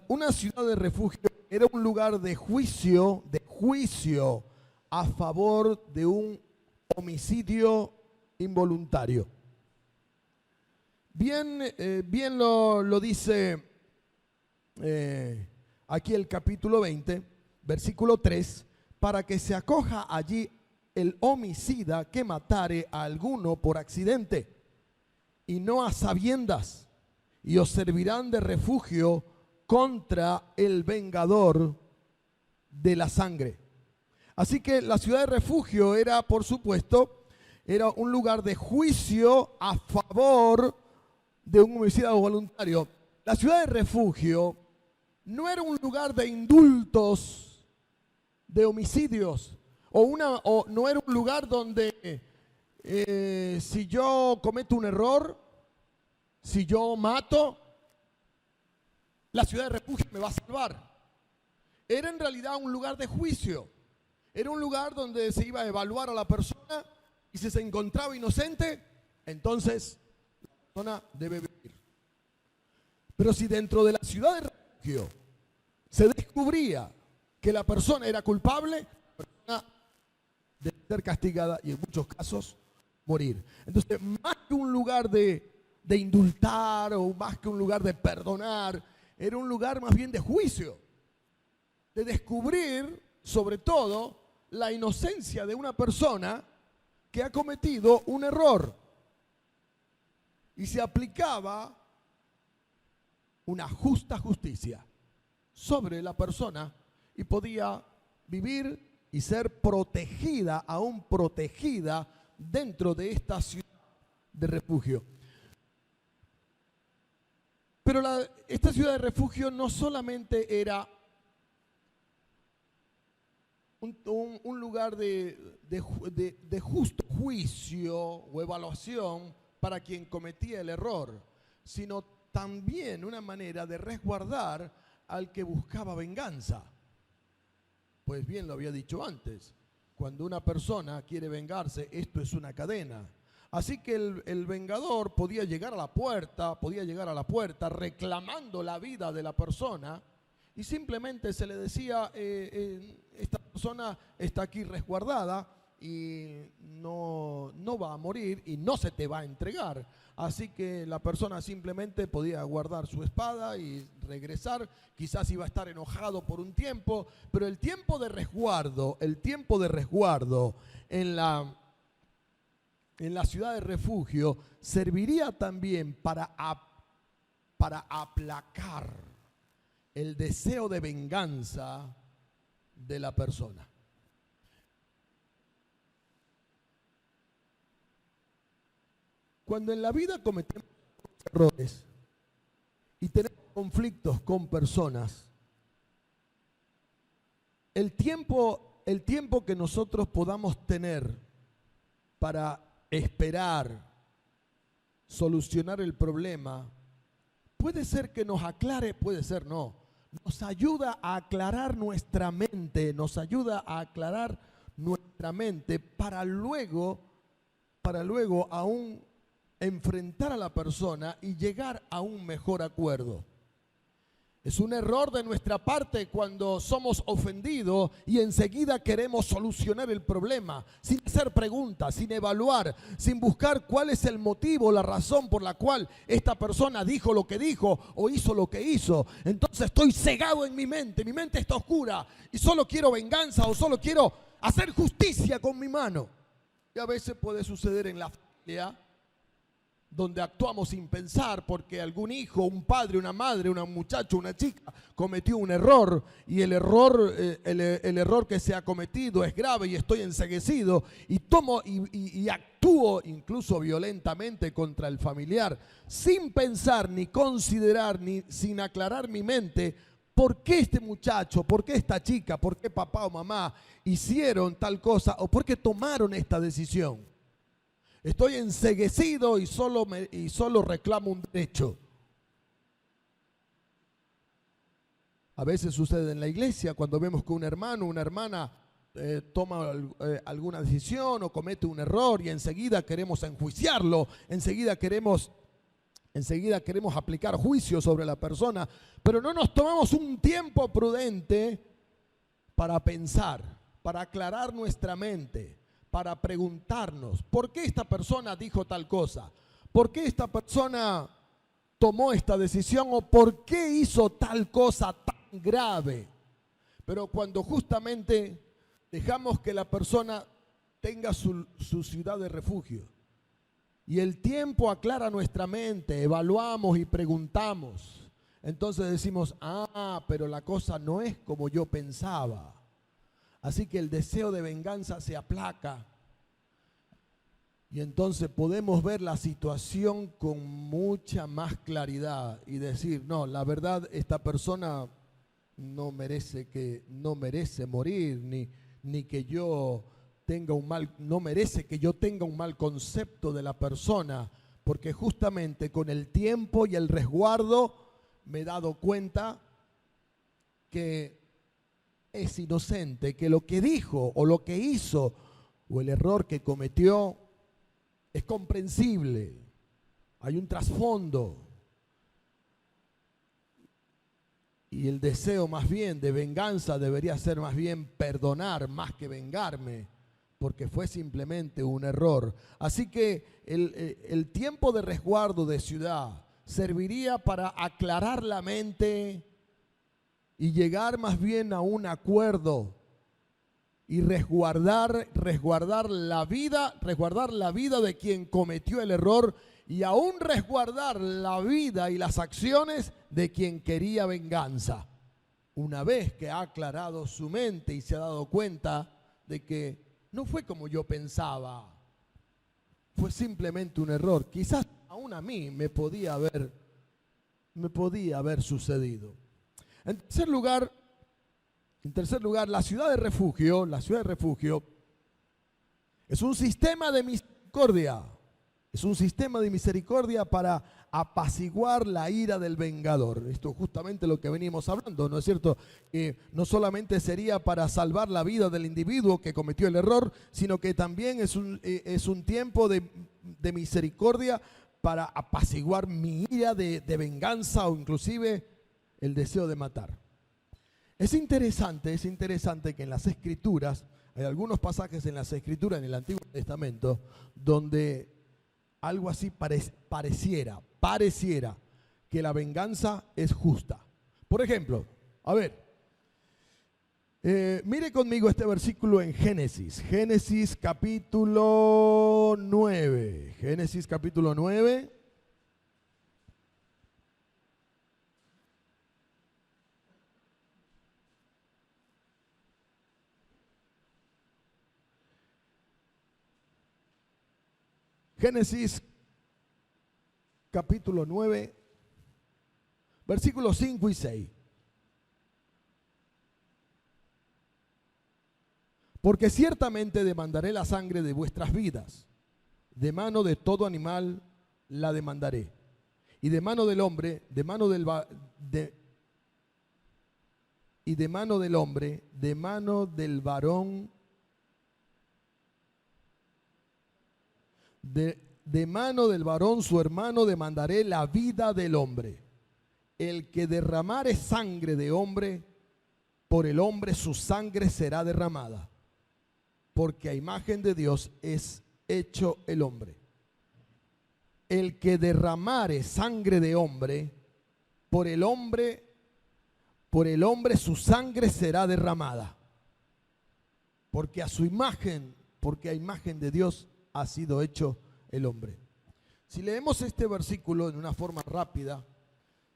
una ciudad de refugio era un lugar de juicio a favor de un homicidio involuntario. Bien lo dice aquí el capítulo 20, versículo 3, para que se acoja allí el homicida que matare a alguno por accidente y no a sabiendas, y os servirán de refugio contra el vengador de la sangre. Así que la ciudad de refugio era, por supuesto, era un lugar de juicio a favor de un homicidio voluntario. La ciudad de refugio no era un lugar de indultos de homicidios, o no era un lugar donde si yo cometo un error, si yo mato, la ciudad de refugio me va a salvar. Era en realidad un lugar de juicio. Era un lugar donde se iba a evaluar a la persona y si se encontraba inocente, entonces la persona debe vivir. Pero si dentro de la ciudad de refugio se descubría que la persona era culpable, la persona debe ser castigada y en muchos casos morir. Entonces, más que un lugar de indultar o más que un lugar de perdonar, era un lugar más bien de juicio, de descubrir sobre todo la inocencia de una persona que ha cometido un error. Y se aplicaba una justa justicia sobre la persona y podía vivir y ser protegida, aún protegida dentro de esta ciudad de refugio. Pero esta ciudad de refugio no solamente era un lugar de justo juicio o evaluación para quien cometía el error, sino también una manera de resguardar al que buscaba venganza. Pues bien, lo había dicho antes, cuando una persona quiere vengarse, esto es una cadena. Así que el vengador podía llegar a la puerta reclamando la vida de la persona y simplemente se le decía, esta persona está aquí resguardada y no va a morir y no se te va a entregar. Así que la persona simplemente podía guardar su espada y regresar. Quizás iba a estar enojado por un tiempo, pero el tiempo de resguardo en la ciudad de refugio serviría también para aplacar el deseo de venganza de la persona. Cuando en la vida cometemos errores y tenemos conflictos con personas, el tiempo que nosotros podamos tener para esperar, solucionar el problema, puede ser que nos aclare, puede ser no. Nos ayuda a aclarar nuestra mente, nos ayuda a aclarar nuestra mente para luego aún enfrentar a la persona y llegar a un mejor acuerdo. Es un error de nuestra parte cuando somos ofendidos y enseguida queremos solucionar el problema, sin hacer preguntas, sin evaluar, sin buscar cuál es el motivo, la razón por la cual esta persona dijo lo que dijo o hizo lo que hizo. Entonces estoy cegado en mi mente está oscura y solo quiero venganza o solo quiero hacer justicia con mi mano. Y a veces puede suceder en la familia, donde actuamos sin pensar porque algún hijo, un padre, una madre, un muchacho, una chica cometió un error y el error que se ha cometido es grave y estoy enceguecido y tomo y actúo incluso violentamente contra el familiar sin pensar ni considerar ni sin aclarar mi mente por qué este muchacho, por qué esta chica, por qué papá o mamá hicieron tal cosa o por qué tomaron esta decisión. Estoy enceguecido y solo reclamo un derecho. A veces sucede en la iglesia cuando vemos que un hermano o una hermana toma alguna decisión o comete un error y enseguida queremos enjuiciarlo, enseguida queremos aplicar juicio sobre la persona, pero no nos tomamos un tiempo prudente para pensar, para aclarar nuestra mente, para preguntarnos, ¿por qué esta persona dijo tal cosa? ¿Por qué esta persona tomó esta decisión? ¿O por qué hizo tal cosa tan grave? Pero cuando justamente dejamos que la persona tenga su ciudad de refugio y el tiempo aclara nuestra mente, evaluamos y preguntamos, entonces decimos, pero la cosa no es como yo pensaba. Así que el deseo de venganza se aplaca y entonces podemos ver la situación con mucha más claridad y decir, no, la verdad esta persona no merece morir, ni que yo tenga no merece que yo tenga un mal concepto de la persona, porque justamente con el tiempo y el resguardo me he dado cuenta que es inocente, que lo que dijo o lo que hizo o el error que cometió es comprensible, hay un trasfondo. Y el deseo más bien de venganza debería ser más bien perdonar más que vengarme, porque fue simplemente un error. Así que el tiempo de resguardo de ciudad serviría para aclarar la mente y llegar más bien a un acuerdo y resguardar la vida de quien cometió el error y aún resguardar la vida y las acciones de quien quería venganza. Una vez que ha aclarado su mente y se ha dado cuenta de que no fue como yo pensaba, fue simplemente un error. Quizás aún a mí me podía haber sucedido. En tercer lugar, la ciudad de refugio es un sistema de misericordia. Es un sistema de misericordia para apaciguar la ira del vengador. Esto es justamente lo que venimos hablando, ¿no es cierto? Que no solamente sería para salvar la vida del individuo que cometió el error, sino que también es un tiempo de misericordia para apaciguar mi ira de venganza o inclusive el deseo de matar. Es interesante que en las Escrituras, hay algunos pasajes en las Escrituras, en el Antiguo Testamento, donde algo así pareciera que la venganza es justa. Por ejemplo, mire conmigo este versículo en Génesis capítulo 9. Génesis capítulo 9. Génesis capítulo 9, versículos 5 y 6. Porque ciertamente demandaré la sangre de vuestras vidas, de mano de todo animal la demandaré, y de mano del hombre, de mano del varón de mano del varón su hermano demandaré la vida del hombre. El que derramare sangre de hombre, por el hombre su sangre será derramada, porque a imagen de Dios es hecho el hombre. El que derramare sangre de hombre, por el hombre su sangre será derramada, porque a su imagen, porque a imagen de Dios ha sido hecho el hombre. Si leemos este versículo en una forma rápida,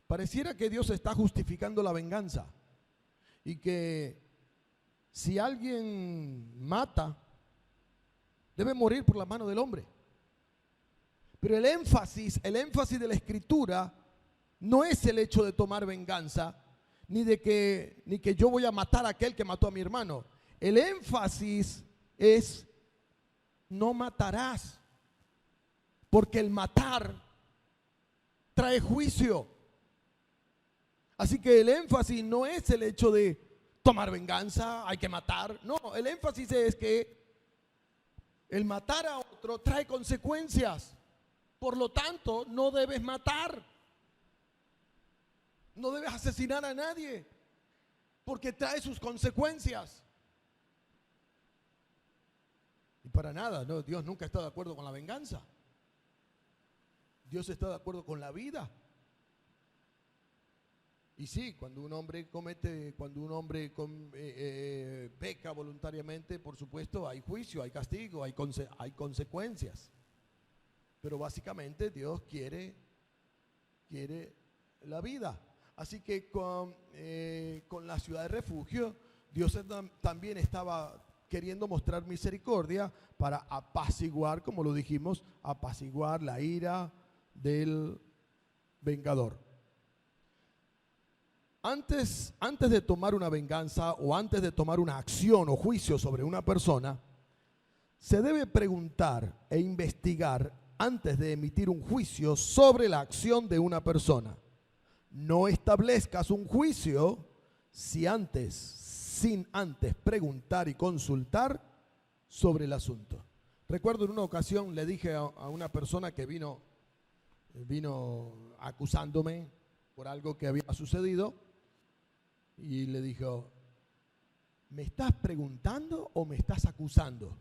pareciera que Dios está justificando la venganza y que si alguien mata, debe morir por la mano del hombre. Pero el énfasis de la Escritura no es el hecho de tomar venganza, ni que yo voy a matar a aquel que mató a mi hermano. El énfasis es: no matarás, porque el matar trae juicio. Así que el énfasis no es el hecho de tomar venganza, hay que matar. No, el énfasis es que el matar a otro trae consecuencias. Por lo tanto, no debes matar. No debes asesinar a nadie, porque trae sus consecuencias. Y para nada, no, Dios nunca está de acuerdo con la venganza. Dios está de acuerdo con la vida. Y sí, cuando un hombre peca voluntariamente, por supuesto, hay juicio, hay castigo, hay consecuencias. Pero básicamente Dios quiere la vida. Así que con la ciudad de refugio, Dios también estaba queriendo mostrar misericordia para apaciguar, como lo dijimos, apaciguar la ira del vengador. Antes de tomar una venganza o antes de tomar una acción o juicio sobre una persona, se debe preguntar e investigar antes de emitir un juicio sobre la acción de una persona. No establezcas un juicio sin antes preguntar y consultar sobre el asunto. Recuerdo en una ocasión le dije a una persona que vino acusándome por algo que había sucedido, y le dijo: ¿me estás preguntando o me estás acusando?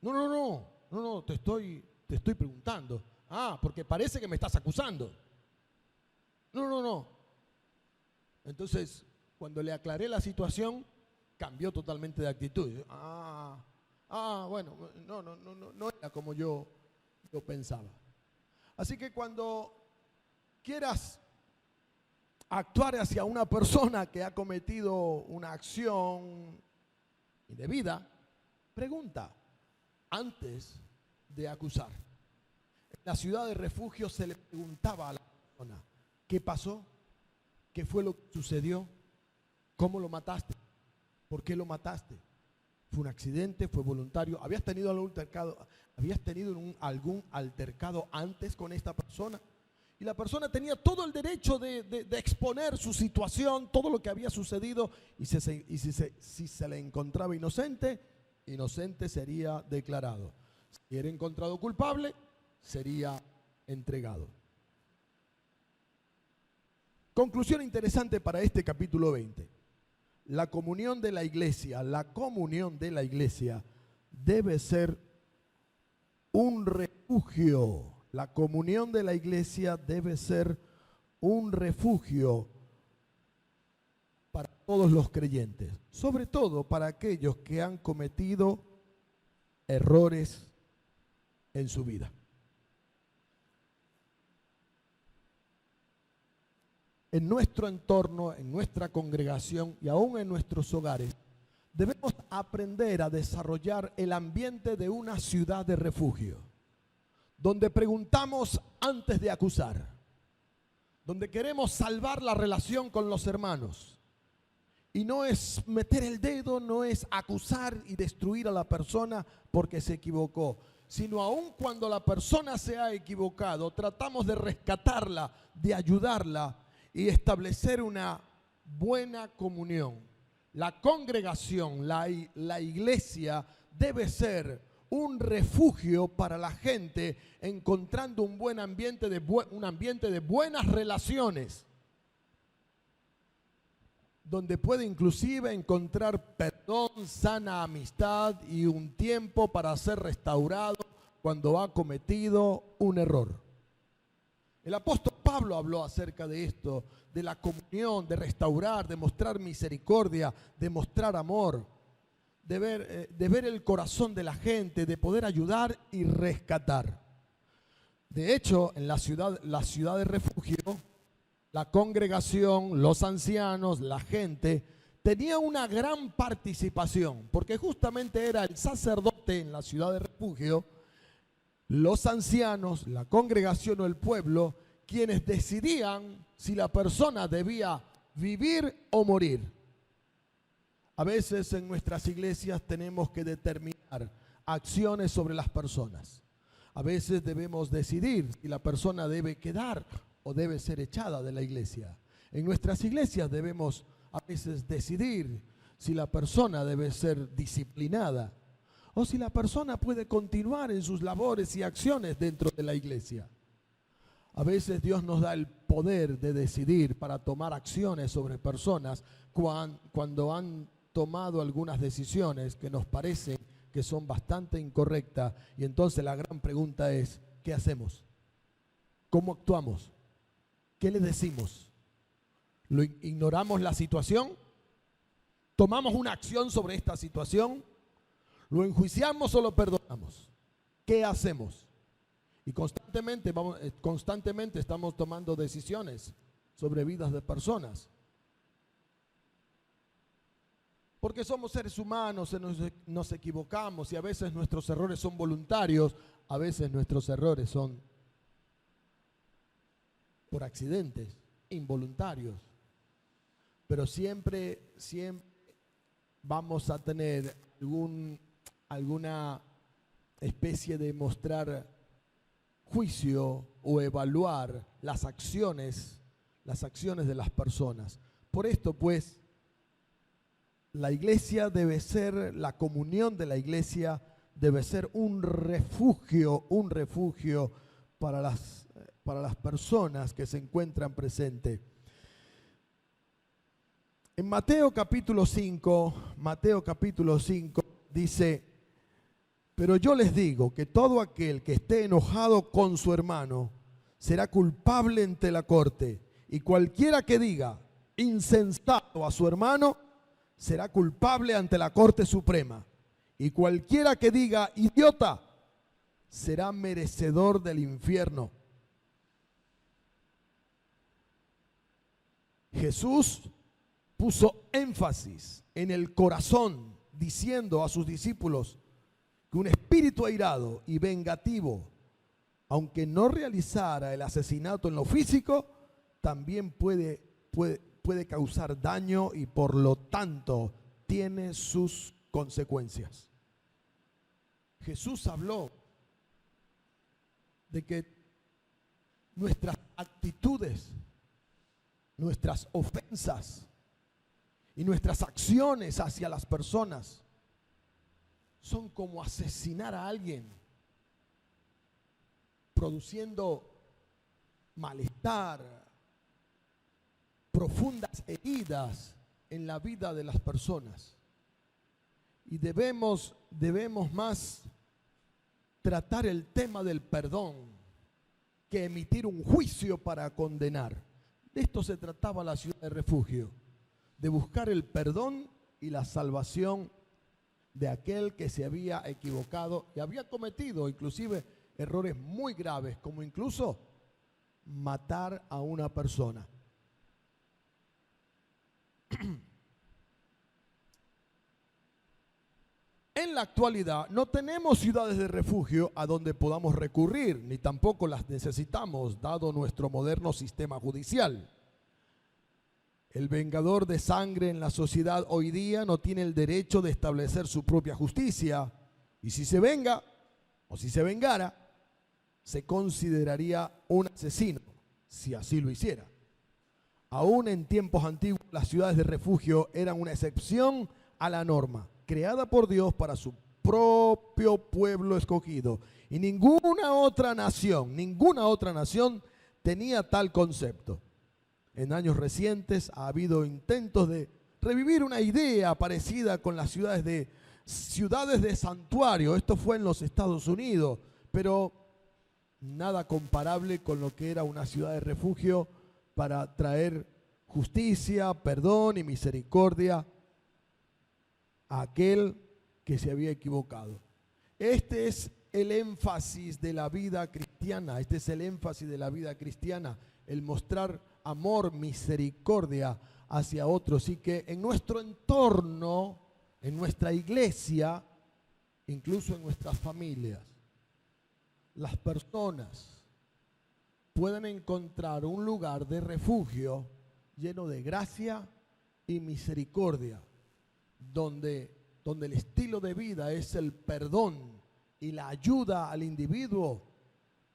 No, te estoy preguntando. Ah, porque parece que me estás acusando. No. Entonces, cuando le aclaré la situación, cambió totalmente de actitud. Bueno, no era como yo pensaba. Así que cuando quieras actuar hacia una persona que ha cometido una acción indebida, pregunta antes de acusar. En la ciudad de refugio se le preguntaba a la persona: ¿qué pasó? ¿Qué fue lo que sucedió? ¿Cómo lo mataste? ¿Por qué lo mataste? ¿Fue un accidente? ¿Fue voluntario? ¿Habías tenido algún altercado antes con esta persona? Y la persona tenía todo el derecho de exponer su situación, todo lo que había sucedido, y si se le encontraba inocente sería declarado. Si era encontrado culpable, sería entregado. Conclusión interesante para este capítulo 20. La comunión de la iglesia debe ser un refugio. La comunión de la iglesia debe ser un refugio para todos los creyentes, sobre todo para aquellos que han cometido errores en su vida. En nuestro entorno, en nuestra congregación y aún en nuestros hogares, debemos aprender a desarrollar el ambiente de una ciudad de refugio, donde preguntamos antes de acusar, donde queremos salvar la relación con los hermanos. Y no es meter el dedo, no es acusar y destruir a la persona porque se equivocó, sino aun cuando la persona se ha equivocado, tratamos de rescatarla, de ayudarla y establecer una buena comunión. La congregación, la iglesia debe ser un refugio para la gente, encontrando un buen ambiente, un ambiente de buenas relaciones, donde puede inclusive encontrar perdón, sana amistad y un tiempo para ser restaurado cuando ha cometido un error. El apóstol Pablo habló acerca de esto, de la comunión, de restaurar, de mostrar misericordia, de mostrar amor, de ver el corazón de la gente, de poder ayudar y rescatar. De hecho, en la ciudad de refugio, la congregación, los ancianos, la gente, tenía una gran participación, porque justamente era el sacerdote en la ciudad de refugio, los ancianos, la congregación o el pueblo, quienes decidían si la persona debía vivir o morir. A veces en nuestras iglesias tenemos que determinar acciones sobre las personas. A veces debemos decidir si la persona debe quedar o debe ser echada de la iglesia. En nuestras iglesias debemos a veces decidir si la persona debe ser disciplinada o si la persona puede continuar en sus labores y acciones dentro de la iglesia. A veces Dios nos da el poder de decidir para tomar acciones sobre personas cuando han tomado algunas decisiones que nos parecen que son bastante incorrectas, y entonces la gran pregunta es, ¿qué hacemos? ¿Cómo actuamos? ¿Qué le decimos? ¿Ignoramos la situación? ¿Tomamos una acción sobre esta situación? ¿Lo enjuiciamos o lo perdonamos? ¿Qué hacemos? Y constantemente estamos tomando decisiones sobre vidas de personas. Porque somos seres humanos, nos equivocamos y a veces nuestros errores son voluntarios, a veces nuestros errores son por accidentes, involuntarios. Pero siempre vamos a tener alguna especie de mostrar juicio o evaluar las acciones de las personas. Por esto, pues, la iglesia debe ser, la comunión de la iglesia debe ser un refugio para las personas que se encuentran presentes. En Mateo capítulo 5 dice: pero yo les digo que todo aquel que esté enojado con su hermano será culpable ante la corte, y cualquiera que diga insensato a su hermano será culpable ante la Corte Suprema, y cualquiera que diga idiota será merecedor del infierno. Jesús puso énfasis en el corazón, diciendo a sus discípulos que un espíritu airado y vengativo, aunque no realizara el asesinato en lo físico, también puede causar daño y por lo tanto tiene sus consecuencias. Jesús habló de que nuestras actitudes, nuestras ofensas y nuestras acciones hacia las personas son como asesinar a alguien, produciendo malestar, profundas heridas en la vida de las personas. Y debemos más tratar el tema del perdón que emitir un juicio para condenar. De esto se trataba la ciudad de refugio, de buscar el perdón y la salvación de aquel que se había equivocado y había cometido inclusive errores muy graves, como incluso matar a una persona. En la actualidad no tenemos ciudades de refugio a donde podamos recurrir, ni tampoco las necesitamos, dado nuestro moderno sistema judicial. El vengador de sangre en la sociedad hoy día no tiene el derecho de establecer su propia justicia, y si se venga o si se vengara, se consideraría un asesino, si así lo hiciera. Aún en tiempos antiguos, las ciudades de refugio eran una excepción a la norma, creada por Dios para su propio pueblo escogido. Y ninguna otra nación tenía tal concepto. En años recientes ha habido intentos de revivir una idea parecida con las ciudades de santuario. Esto fue en los Estados Unidos, pero nada comparable con lo que era una ciudad de refugio para traer justicia, perdón y misericordia a aquel que se había equivocado. Este es el énfasis de la vida cristiana. Este es el énfasis de la vida cristiana, el mostrar amor, misericordia hacia otros, y que en nuestro entorno, en nuestra iglesia, incluso en nuestras familias, las personas puedan encontrar un lugar de refugio lleno de gracia y misericordia, donde el estilo de vida es el perdón y la ayuda al individuo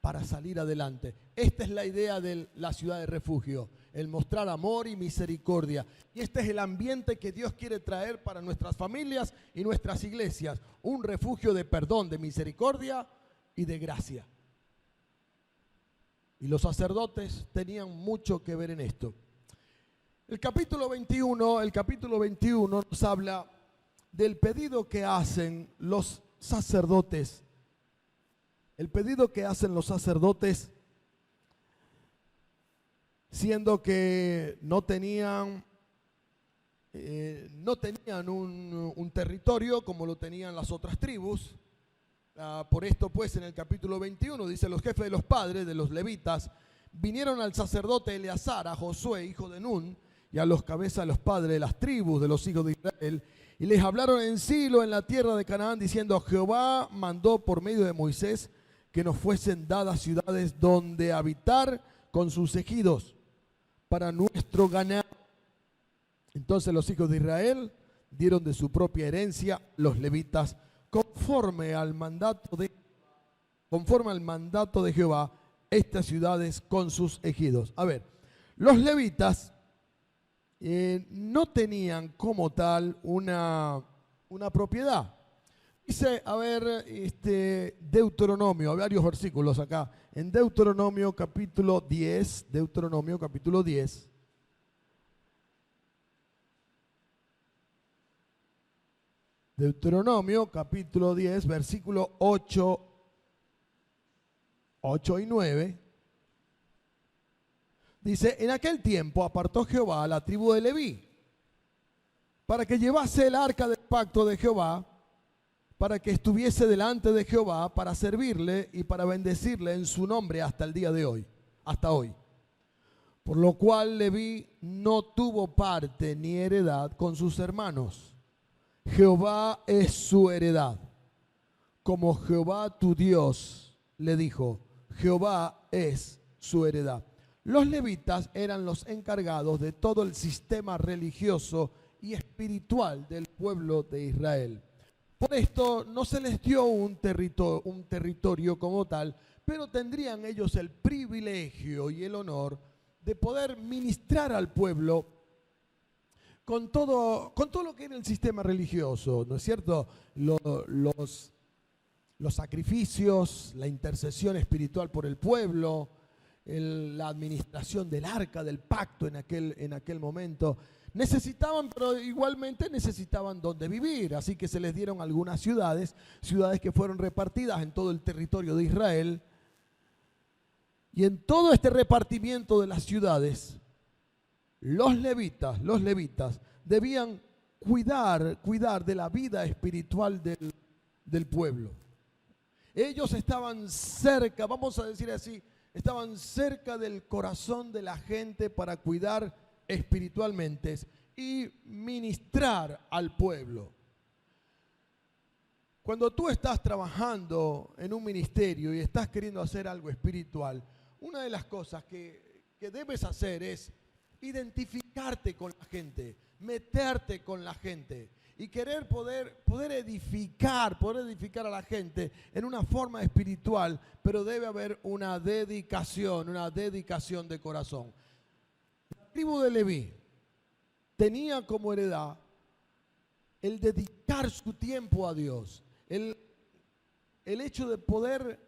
para salir adelante. Esta es la idea de la ciudad de refugio, el mostrar amor y misericordia. Y este es el ambiente que Dios quiere traer para nuestras familias y nuestras iglesias, un refugio de perdón, de misericordia y de gracia. Y los sacerdotes tenían mucho que ver en esto. El capítulo 21 nos habla del pedido que hacen los sacerdotes. El pedido que hacen los sacerdotes, siendo que no tenían un territorio como lo tenían las otras tribus. Por esto, pues, en el capítulo 21 dice: los jefes de los padres de los levitas vinieron al sacerdote Eleazar, a Josué, hijo de Nun, y a los cabezas de los padres de las tribus de los hijos de Israel, y les hablaron en Silo, en la tierra de Canaán, diciendo: Jehová mandó por medio de Moisés que nos fuesen dadas ciudades donde habitar con sus ejidos para nuestro ganado. Entonces los hijos de Israel dieron de su propia herencia los levitas, conforme al mandato de Jehová, estas ciudades con sus ejidos. A ver, los levitas no tenían como tal una propiedad. Dice, a ver, Deuteronomio, varios versículos acá, en Deuteronomio capítulo 10, Deuteronomio capítulo 10. Deuteronomio capítulo 10, versículo 8 y 9. Dice: en aquel tiempo apartó Jehová a la tribu de Leví para que llevase el arca del pacto de Jehová, para que estuviese delante de Jehová, para servirle y para bendecirle en su nombre hasta el día de hoy, hasta hoy. Por lo cual Leví no tuvo parte ni heredad con sus hermanos. Jehová es su heredad, como Jehová tu Dios le dijo. Jehová es su heredad. Los levitas eran los encargados de todo el sistema religioso y espiritual del pueblo de Israel. Por esto no se les dio un territorio como tal, pero tendrían ellos el privilegio y el honor de poder ministrar al pueblo con todo lo que era el sistema religioso, ¿no es cierto? Los sacrificios, la intercesión espiritual por el pueblo, la administración del arca del pacto en aquel momento. Necesitaban, pero igualmente necesitaban dónde vivir, así que se les dieron algunas ciudades que fueron repartidas en todo el territorio de Israel. Y en todo este repartimiento de las ciudades, los levitas debían cuidar de la vida espiritual del pueblo. Ellos estaban cerca, vamos a decir así, estaban cerca del corazón de la gente para cuidar espiritualmente y ministrar al pueblo. Cuando tú estás trabajando en un ministerio y estás queriendo hacer algo espiritual, una de las cosas que debes hacer es identificarte con la gente, meterte con la gente y querer poder edificar a la gente en una forma espiritual, pero debe haber una dedicación de corazón. La tribu de Leví tenía como heredad el dedicar su tiempo a Dios, el hecho de poder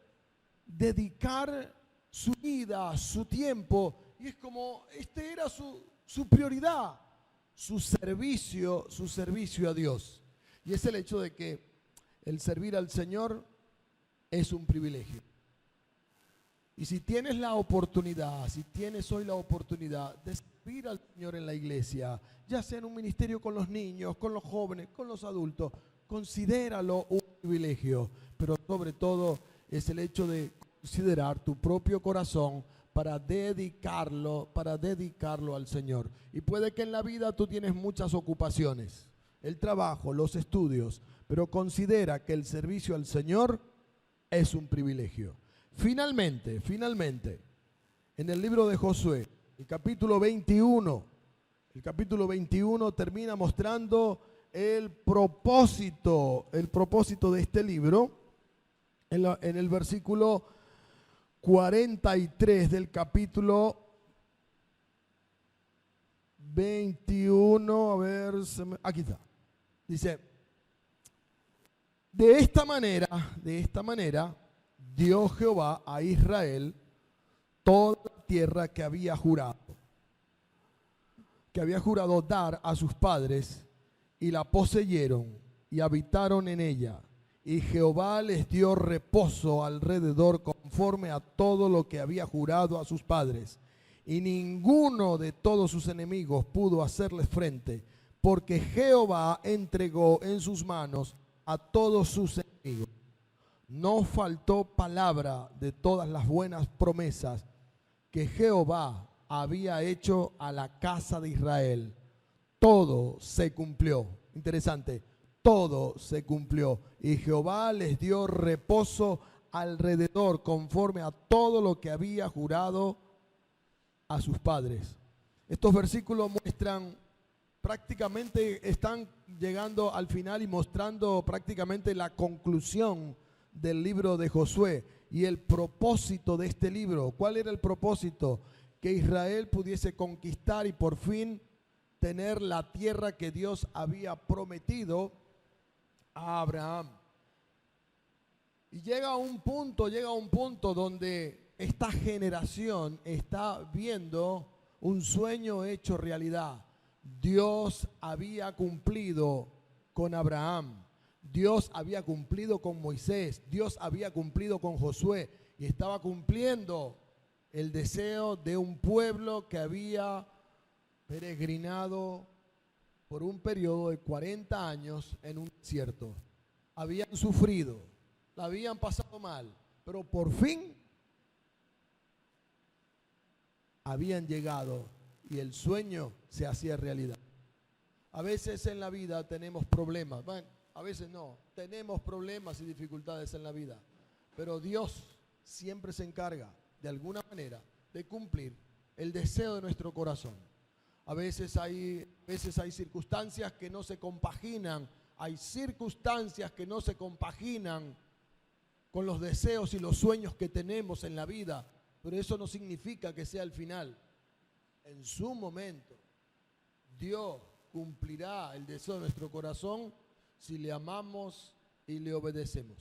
dedicar su vida, su tiempo, y es como, este era su prioridad, su servicio a Dios. Y es el hecho de que el servir al Señor es un privilegio. Y si tienes la oportunidad, si tienes hoy la oportunidad de servir al Señor en la iglesia, ya sea en un ministerio con los niños, con los jóvenes, con los adultos, considéralo un privilegio, pero sobre todo es el hecho de considerar tu propio corazón para dedicarlo al Señor. Y puede que en la vida tú tienes muchas ocupaciones, el trabajo, los estudios, pero considera que el servicio al Señor es un privilegio. Finalmente, en el libro de Josué, el capítulo 21 termina mostrando el propósito de este libro en el versículo 43 del capítulo 21, aquí está. Dice, de esta manera dio Jehová a Israel toda la tierra que había jurado dar a sus padres, y la poseyeron y habitaron en ella. Y Jehová les dio reposo alrededor conforme a todo lo que había jurado a sus padres. Y ninguno de todos sus enemigos pudo hacerles frente, porque Jehová entregó en sus manos a todos sus enemigos. No faltó palabra de todas las buenas promesas que Jehová había hecho a la casa de Israel. Todo se cumplió. Interesante. Todo se cumplió. Y Jehová les dio reposo alrededor conforme a todo lo que había jurado a sus padres. Estos versículos muestran prácticamente, están llegando al final y mostrando prácticamente la conclusión del libro de Josué y el propósito de este libro. ¿Cuál era el propósito? Que Israel pudiese conquistar y por fin tener la tierra que Dios había prometido a Abraham. Y llega un punto donde esta generación está viendo un sueño hecho realidad. Dios había cumplido con Abraham. Dios había cumplido con Moisés, Dios había cumplido con Josué y estaba cumpliendo el deseo de un pueblo que había peregrinado por un periodo de 40 años en un desierto. Habían sufrido, la habían pasado mal, pero por fin habían llegado y el sueño se hacía realidad. A veces en la vida tenemos problemas, bueno, a veces no, tenemos problemas y dificultades en la vida, pero Dios siempre se encarga de alguna manera de cumplir el deseo de nuestro corazón. A veces hay circunstancias que no se compaginan, con los deseos y los sueños que tenemos en la vida, pero eso no significa que sea el final. En su momento, Dios cumplirá el deseo de nuestro corazón si le amamos y le obedecemos.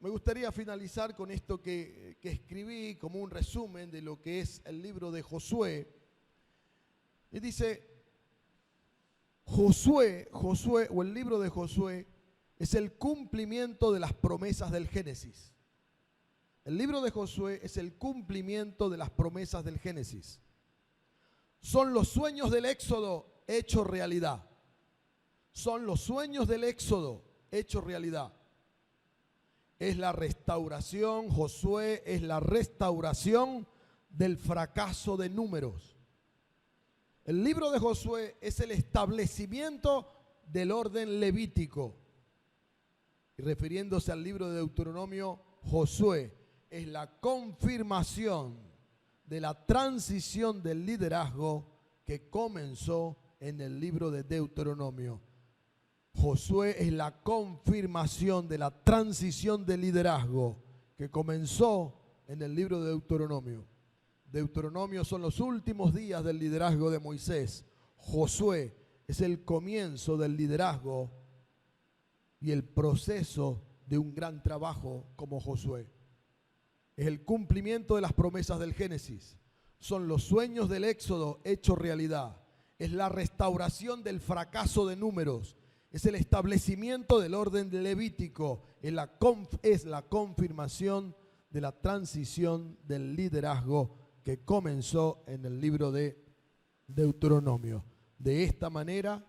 Me gustaría finalizar con esto que escribí como un resumen de lo que es el libro de Josué. Y dice, Josué o el libro de Josué es el cumplimiento de las promesas del Génesis. El libro de Josué es el cumplimiento de las promesas del Génesis. Son los sueños del Éxodo hechos realidad. Son los sueños del Éxodo hechos realidad. Es la restauración, Josué es la restauración del fracaso de Números. El libro de Josué es el establecimiento del orden levítico. Y refiriéndose al libro de Deuteronomio, Josué es la confirmación de la transición del liderazgo que comenzó en el libro de Deuteronomio. Josué es la confirmación de la transición de liderazgo que comenzó en el libro de Deuteronomio. Deuteronomio son los últimos días del liderazgo de Moisés. Josué es el comienzo del liderazgo y el proceso de un gran trabajo como Josué. Es el cumplimiento de las promesas del Génesis. Son los sueños del Éxodo hechos realidad. Es la restauración del fracaso de Números. Es el establecimiento del orden levítico. Es la confirmación de la transición del liderazgo que comenzó en el libro de Deuteronomio. De esta manera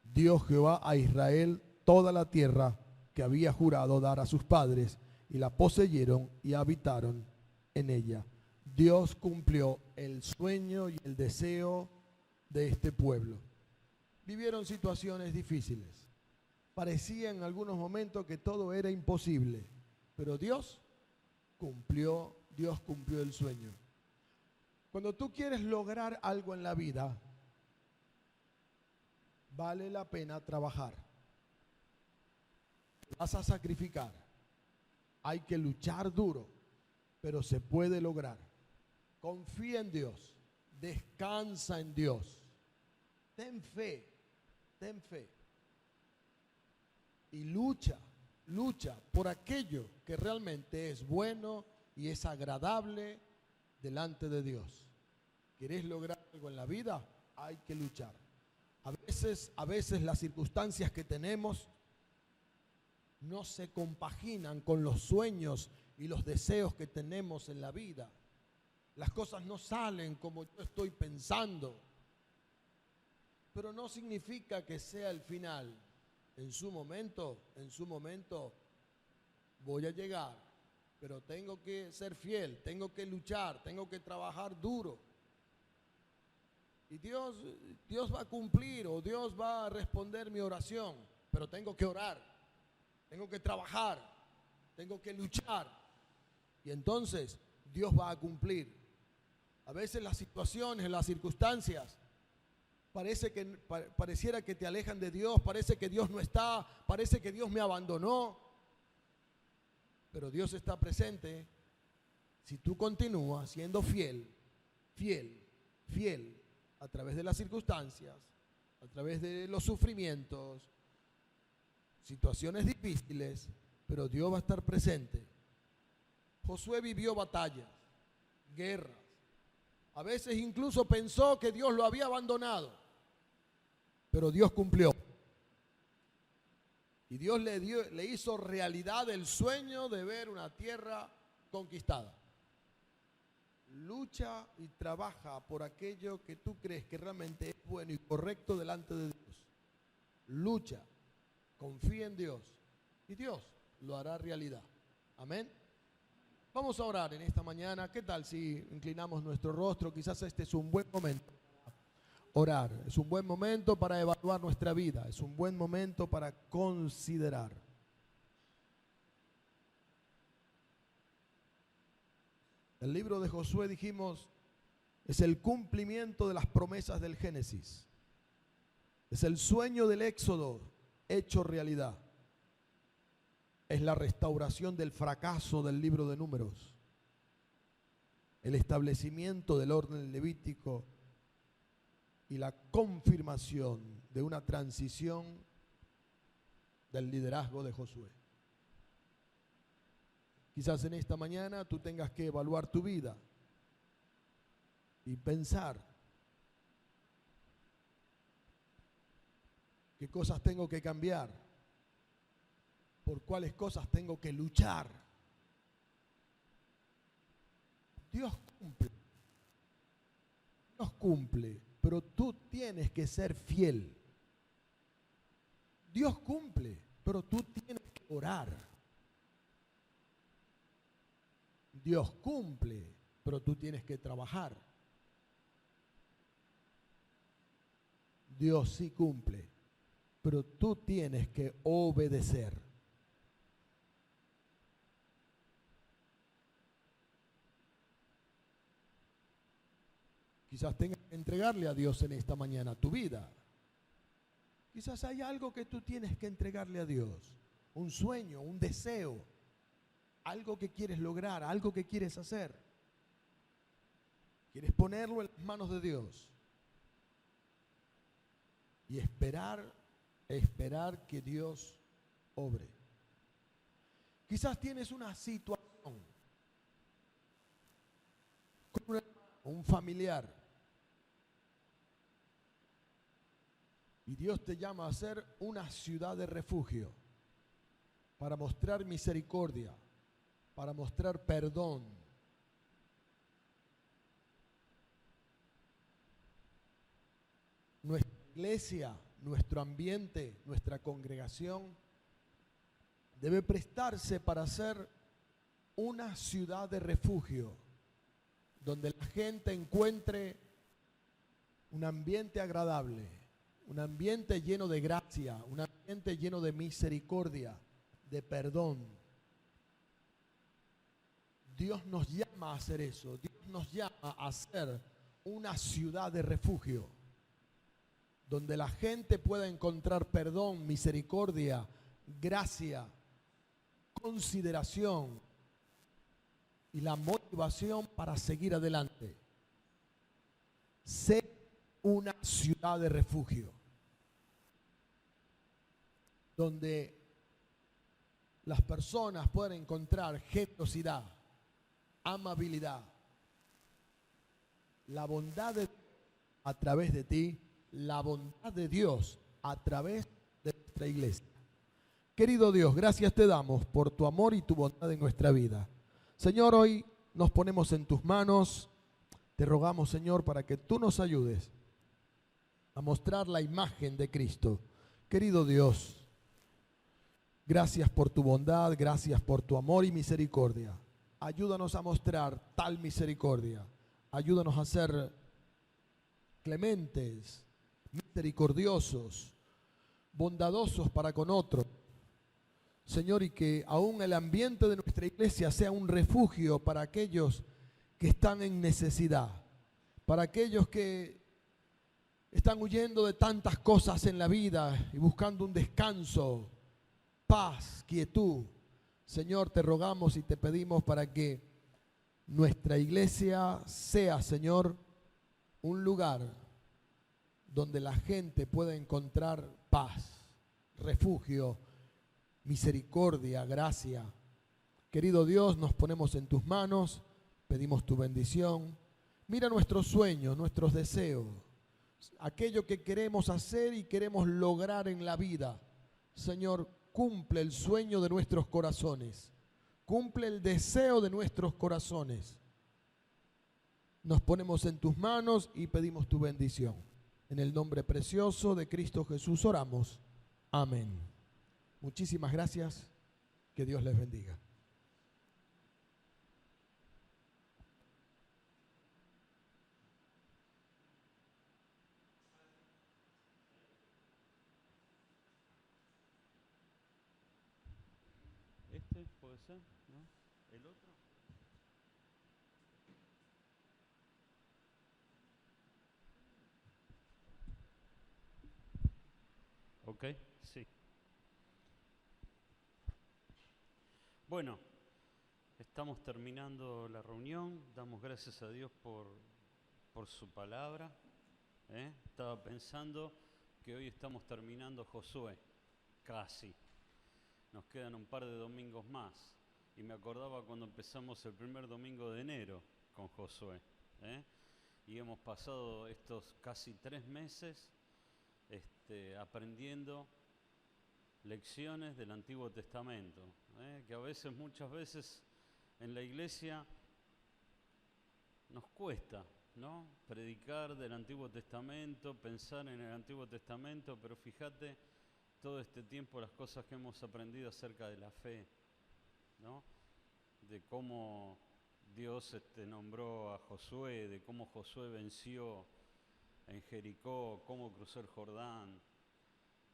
dio Jehová a Israel toda la tierra que había jurado dar a sus padres, y la poseyeron y habitaron en ella. Dios cumplió el sueño y el deseo de este pueblo. Vivieron situaciones difíciles. Parecía en algunos momentos que todo era imposible, pero Dios cumplió el sueño. Cuando tú quieres lograr algo en la vida, vale la pena trabajar. Vas a sacrificar. Hay que luchar duro, pero se puede lograr. Confía en Dios. Descansa en Dios. Ten fe. Ten fe. Y lucha por aquello que realmente es bueno y es agradable delante de Dios. ¿Querés lograr algo en la vida? Hay que luchar. A veces las circunstancias que tenemos no se compaginan con los sueños y los deseos que tenemos en la vida. Las cosas no salen como yo estoy pensando, pero no significa que sea el final. En su momento voy a llegar, pero tengo que ser fiel, tengo que luchar, tengo que trabajar duro. Y Dios va a cumplir, o Dios va a responder mi oración, pero tengo que orar. Tengo que trabajar, tengo que luchar, y entonces Dios va a cumplir. A veces las situaciones, las circunstancias, pareciera que te alejan de Dios, parece que Dios no está, parece que Dios me abandonó, pero Dios está presente si tú continúas siendo fiel a través de las circunstancias, a través de los sufrimientos, situaciones difíciles, pero Dios va a estar presente. Josué vivió batallas, guerras. A veces incluso pensó que Dios lo había abandonado, pero Dios cumplió. Y Dios le hizo realidad el sueño de ver una tierra conquistada. Lucha y trabaja por aquello que tú crees que realmente es bueno y correcto delante de Dios. Lucha. Confía en Dios y Dios lo hará realidad. Amén. Vamos a orar en esta mañana. ¿Qué tal si inclinamos nuestro rostro? Quizás este es un buen momento para orar. Es un buen momento para evaluar nuestra vida. Es un buen momento para considerar. El libro de Josué, dijimos, es el cumplimiento de las promesas del Génesis. Es el sueño del Éxodo hecho realidad. Es la restauración del fracaso del libro de Números, el establecimiento del orden levítico y la confirmación de una transición del liderazgo de Josué. Quizás en esta mañana tú tengas que evaluar tu vida y pensar: ¿qué cosas tengo que cambiar? ¿Por cuáles cosas tengo que luchar? Dios cumple, pero tú tienes que ser fiel. Dios cumple, pero tú tienes que orar. Dios cumple, pero tú tienes que trabajar. Dios sí cumple, pero tú tienes que obedecer. Quizás tengas que entregarle a Dios en esta mañana tu vida. Quizás hay algo que tú tienes que entregarle a Dios. Un sueño, un deseo, algo que quieres lograr, algo que quieres hacer. Quieres ponerlo en las manos de Dios y esperar que Dios obre. Quizás tienes una situación con un familiar y Dios te llama a ser una ciudad de refugio para mostrar misericordia, para mostrar perdón. Nuestra iglesia, nuestro ambiente, nuestra congregación debe prestarse para ser una ciudad de refugio, donde la gente encuentre un ambiente agradable, un ambiente lleno de gracia, un ambiente lleno de misericordia, de perdón. Dios nos llama a hacer eso. Dios nos llama a ser una ciudad de refugio, donde la gente pueda encontrar perdón, misericordia, gracia, consideración y la motivación para seguir adelante. Ser una ciudad de refugio, donde las personas puedan encontrar generosidad, amabilidad, la bondad de Dios a través de ti, la bondad de Dios a través de nuestra iglesia. Querido Dios, gracias te damos por tu amor y tu bondad en nuestra vida. Señor, hoy nos ponemos en tus manos. Te rogamos, Señor, para que tú nos ayudes a mostrar la imagen de Cristo. Querido Dios, gracias por tu bondad, gracias por tu amor y misericordia. Ayúdanos a mostrar tal misericordia. Ayúdanos a ser clementes, misericordiosos, bondadosos para con otros. Señor, y que aún el ambiente de nuestra iglesia sea un refugio para aquellos que están en necesidad, para aquellos que están huyendo de tantas cosas en la vida y buscando un descanso, paz, quietud. Señor, te rogamos y te pedimos para que nuestra iglesia sea, Señor, un lugar donde la gente pueda encontrar paz, refugio, misericordia, gracia. Querido Dios, nos ponemos en tus manos, pedimos tu bendición. Mira nuestros sueños, nuestros deseos, aquello que queremos hacer y queremos lograr en la vida. Señor, cumple el sueño de nuestros corazones, cumple el deseo de nuestros corazones. Nos ponemos en tus manos y pedimos tu bendición. En el nombre precioso de Cristo Jesús oramos. Amén. Muchísimas gracias. Que Dios les bendiga. ¿Este puede ser? ¿No? ¿El otro? Ok, sí. Bueno, estamos terminando la reunión. Damos gracias a Dios por su palabra. Estaba pensando que hoy estamos terminando Josué, casi. Nos quedan un par de domingos más. Y me acordaba cuando empezamos el primer domingo de enero con Josué. Y hemos pasado estos casi 3 meses aprendiendo lecciones del Antiguo Testamento. Que a veces, muchas veces, en la iglesia nos cuesta, ¿no? Predicar del Antiguo Testamento, pensar en el Antiguo Testamento, pero fíjate todo este tiempo las cosas que hemos aprendido acerca de la fe, ¿no? De cómo Dios nombró a Josué, de cómo Josué venció en Jericó, cómo cruzó el Jordán.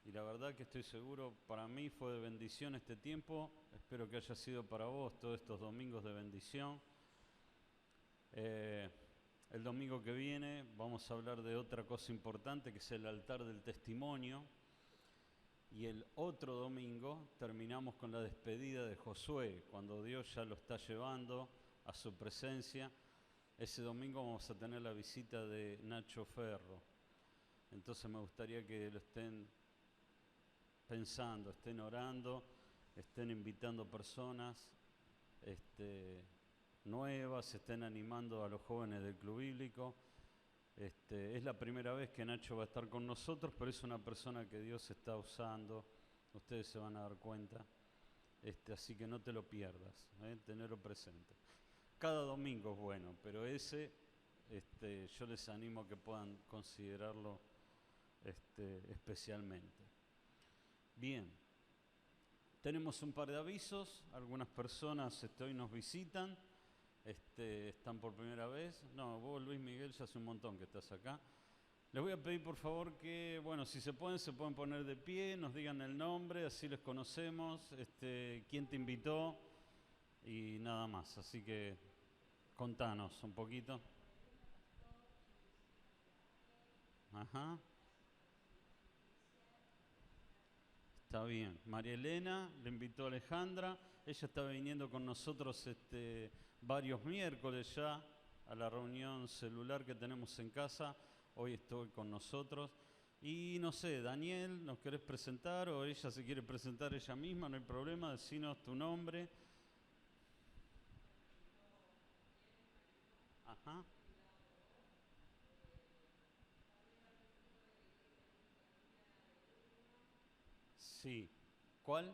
Y la verdad que estoy seguro, para mí fue de bendición este tiempo. Espero que haya sido para vos todos estos domingos de bendición. El domingo que viene vamos a hablar de otra cosa importante, que es el altar del testimonio. Y el otro domingo terminamos con la despedida de Josué, cuando Dios ya lo está llevando a su presencia. Ese domingo vamos a tener la visita de Nacho Ferro. Entonces me gustaría que lo estén pensando, estén orando, estén invitando personas nuevas, estén animando a los jóvenes del Club Bíblico. Es la primera vez que Nacho va a estar con nosotros, pero es una persona que Dios está usando, ustedes se van a dar cuenta, así que no te lo pierdas, tenerlo presente. Cada domingo es bueno, pero yo les animo a que puedan considerarlo especialmente. Bien, tenemos un par de avisos, algunas personas hoy nos visitan. Están por primera vez. No, vos, Luis Miguel, ya hace un montón que estás acá. Les voy a pedir por favor que, bueno, si se pueden poner de pie, nos digan el nombre, así les conocemos, quién te invitó y nada más. Así que contanos un poquito. Ajá. Está bien. María Elena, le invitó a Alejandra. Ella está viniendo con nosotros varios miércoles ya a la reunión celular que tenemos en casa. Hoy estoy con nosotros. Y no sé, Daniel, ¿nos querés presentar o ella se quiere presentar ella misma? No hay problema, decinos tu nombre. Ajá. Sí. ¿Cuál?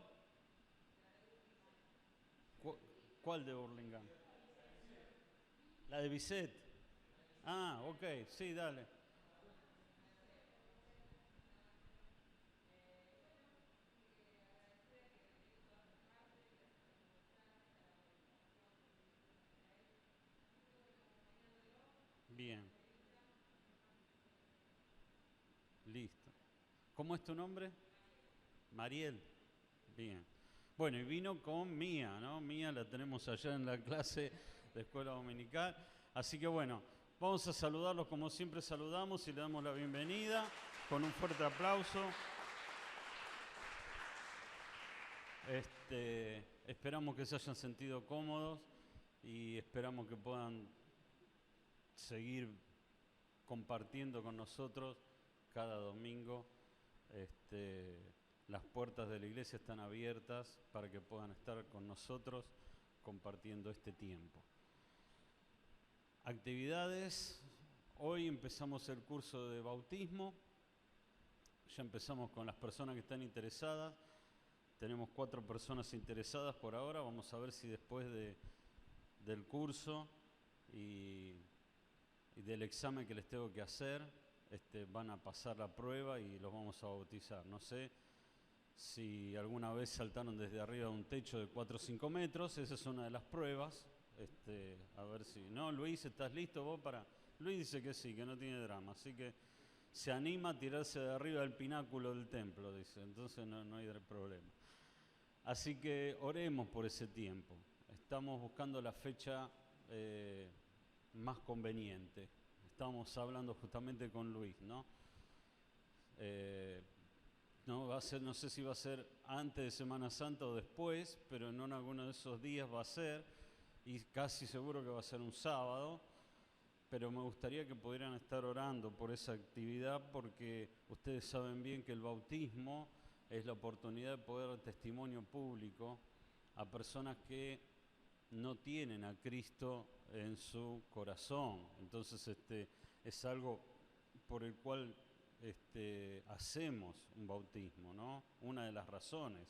¿Cuál de Burlingame? La de Bisset. Ah, ok, sí, dale. Bien, listo. ¿Cómo es tu nombre? Mariel. Bien. Bueno, y vino con Mía, ¿no? Mía la tenemos allá en la clase de escuela dominical. Así que bueno, vamos a saludarlos como siempre saludamos y le damos la bienvenida con un fuerte aplauso. Esperamos que se hayan sentido cómodos y esperamos que puedan seguir compartiendo con nosotros cada domingo. Las puertas de la iglesia están abiertas para que puedan estar con nosotros compartiendo este tiempo. Actividades. Hoy empezamos el curso de bautismo. Ya empezamos con las personas que están interesadas. Tenemos 4 personas interesadas por ahora. Vamos a ver si después del curso y del examen que les tengo que hacer, van a pasar la prueba y los vamos a bautizar. No sé si alguna vez saltaron desde arriba de un techo de 4 o 5 metros, esa es una de las pruebas. A ver si... No, Luis, ¿estás listo vos para...? Luis dice que sí, que no tiene drama, así que se anima a tirarse de arriba del pináculo del templo, dice, entonces no hay problema. Así que oremos por ese tiempo. Estamos buscando la fecha más conveniente. Estábamos hablando justamente con Luis, ¿no? No sé si va a ser antes de Semana Santa o después, pero en alguno de esos días va a ser, y casi seguro que va a ser un sábado, pero me gustaría que pudieran estar orando por esa actividad porque ustedes saben bien que el bautismo es la oportunidad de poder dar testimonio público a personas que no tienen a Cristo en su corazón. Entonces es algo por el cual hacemos un bautismo, ¿no? Una de las razones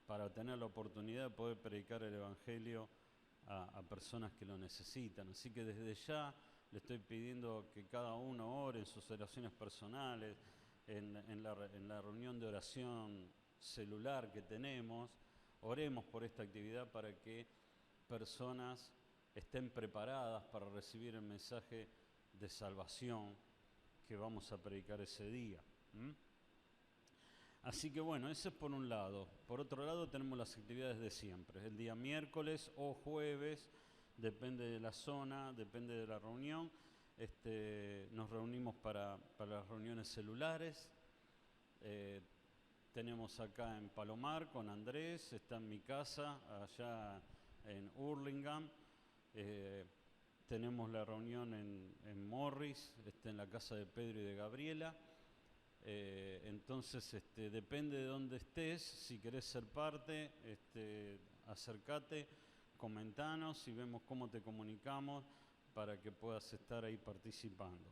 para tener la oportunidad de poder predicar el Evangelio a personas que lo necesitan. Así que desde ya le estoy pidiendo que cada uno ore en sus oraciones personales, en la reunión de oración celular que tenemos, oremos por esta actividad para que personas estén preparadas para recibir el mensaje de salvación que vamos a predicar ese día. Así que bueno, ese es por un lado. Por otro lado tenemos las actividades de siempre. El día miércoles o jueves, depende de la zona, depende de la reunión. Nos reunimos para las reuniones celulares. Tenemos acá en Palomar con Andrés, está en mi casa, allá en Hurlingham. Tenemos la reunión en Morris, en la casa de Pedro y de Gabriela. Entonces, depende de dónde estés, si querés ser parte, acércate, comentanos y vemos cómo te comunicamos para que puedas estar ahí participando.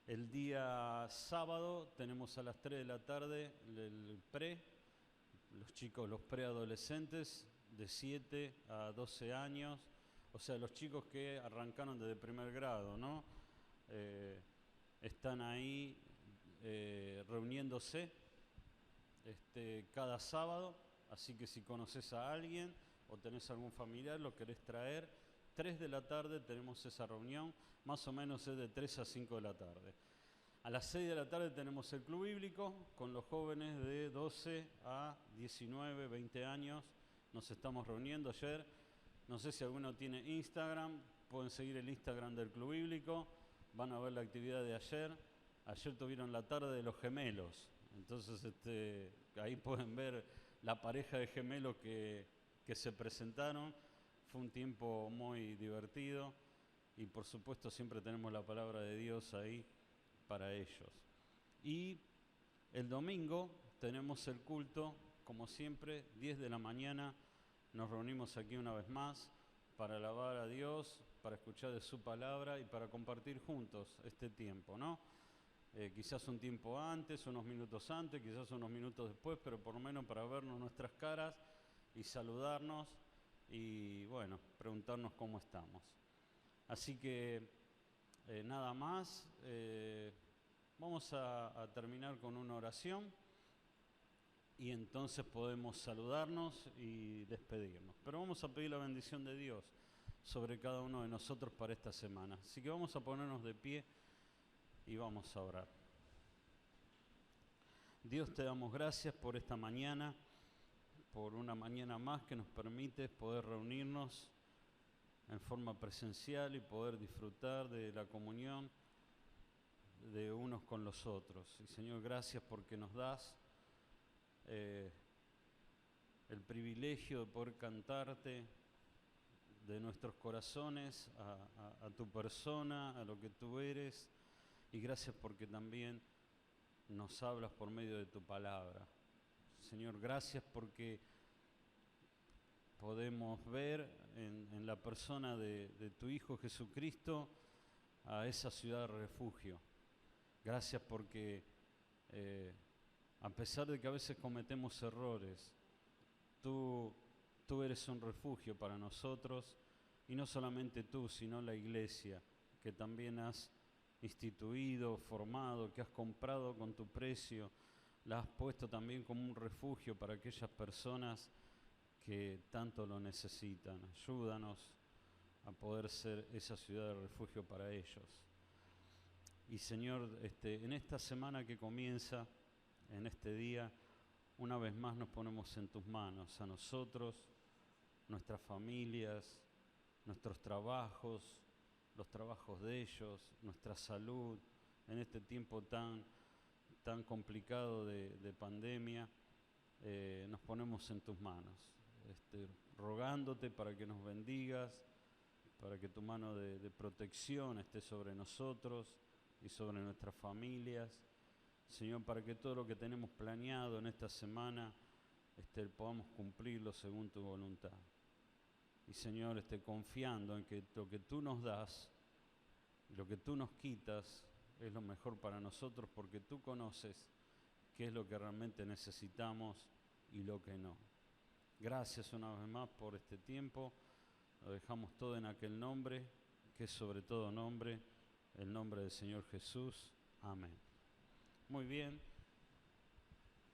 El día sábado tenemos a las 3 de la tarde el los chicos, los preadolescentes de 7 a 12 años, o sea, los chicos que arrancaron desde primer grado, ¿no? Están ahí reuniéndose cada sábado, así que si conoces a alguien o tenés algún familiar, lo querés traer, 3 de la tarde tenemos esa reunión, más o menos es de 3 a 5 de la tarde. A las 6 de la tarde tenemos el club bíblico con los jóvenes de 12 a 19, 20 años. Nos estamos reuniendo ayer. No sé si alguno tiene Instagram, pueden seguir el Instagram del club bíblico, van a ver la actividad de ayer. Ayer tuvieron la tarde de los gemelos, entonces ahí pueden ver la pareja de gemelos que se presentaron. Fue un tiempo muy divertido y por supuesto siempre tenemos la palabra de Dios ahí para ellos. Y el domingo tenemos el culto, como siempre, 10 de la mañana, nos reunimos aquí una vez más para alabar a Dios, para escuchar de su palabra y para compartir juntos este tiempo, ¿no? Quizás un tiempo antes, unos minutos antes, quizás unos minutos después, pero por lo menos para vernos nuestras caras y saludarnos y, bueno, preguntarnos cómo estamos. Así que nada más, vamos a terminar con una oración y entonces podemos saludarnos y despedirnos. Pero vamos a pedir la bendición de Dios sobre cada uno de nosotros para esta semana. Así que vamos a ponernos de pie y vamos a orar. Dios, te damos gracias por esta mañana, por una mañana más que nos permite poder reunirnos en forma presencial y poder disfrutar de la comunión de unos con los otros. Y Señor, gracias porque nos das el privilegio de poder cantarte de nuestros corazones a tu persona, a lo que tú eres, y gracias porque también nos hablas por medio de tu palabra. Señor, gracias porque podemos ver en la persona de tu Hijo Jesucristo a esa ciudad de refugio. Gracias porque a pesar de que a veces cometemos errores, tú eres un refugio para nosotros, y no solamente tú, sino la iglesia, que también has instituido, formado, que has comprado con tu precio, la has puesto también como un refugio para aquellas personas que tanto lo necesitan. Ayúdanos a poder ser esa ciudad de refugio para ellos. Y Señor, en esta semana que comienza, en este día, una vez más nos ponemos en tus manos, a nosotros, nuestras familias, nuestros trabajos, los trabajos de ellos, nuestra salud, en este tiempo tan complicado de pandemia, nos ponemos en tus manos, rogándote para que nos bendigas, para que tu mano de protección esté sobre nosotros y sobre nuestras familias. Señor, para que todo lo que tenemos planeado en esta semana podamos cumplirlo según tu voluntad. Y Señor, confiando en que lo que tú nos das y lo que tú nos quitas es lo mejor para nosotros, porque tú conoces qué es lo que realmente necesitamos y lo que no. Gracias una vez más por este tiempo. Lo dejamos todo en aquel nombre, que es sobre todo nombre, el nombre del Señor Jesús. Amén. Muy bien.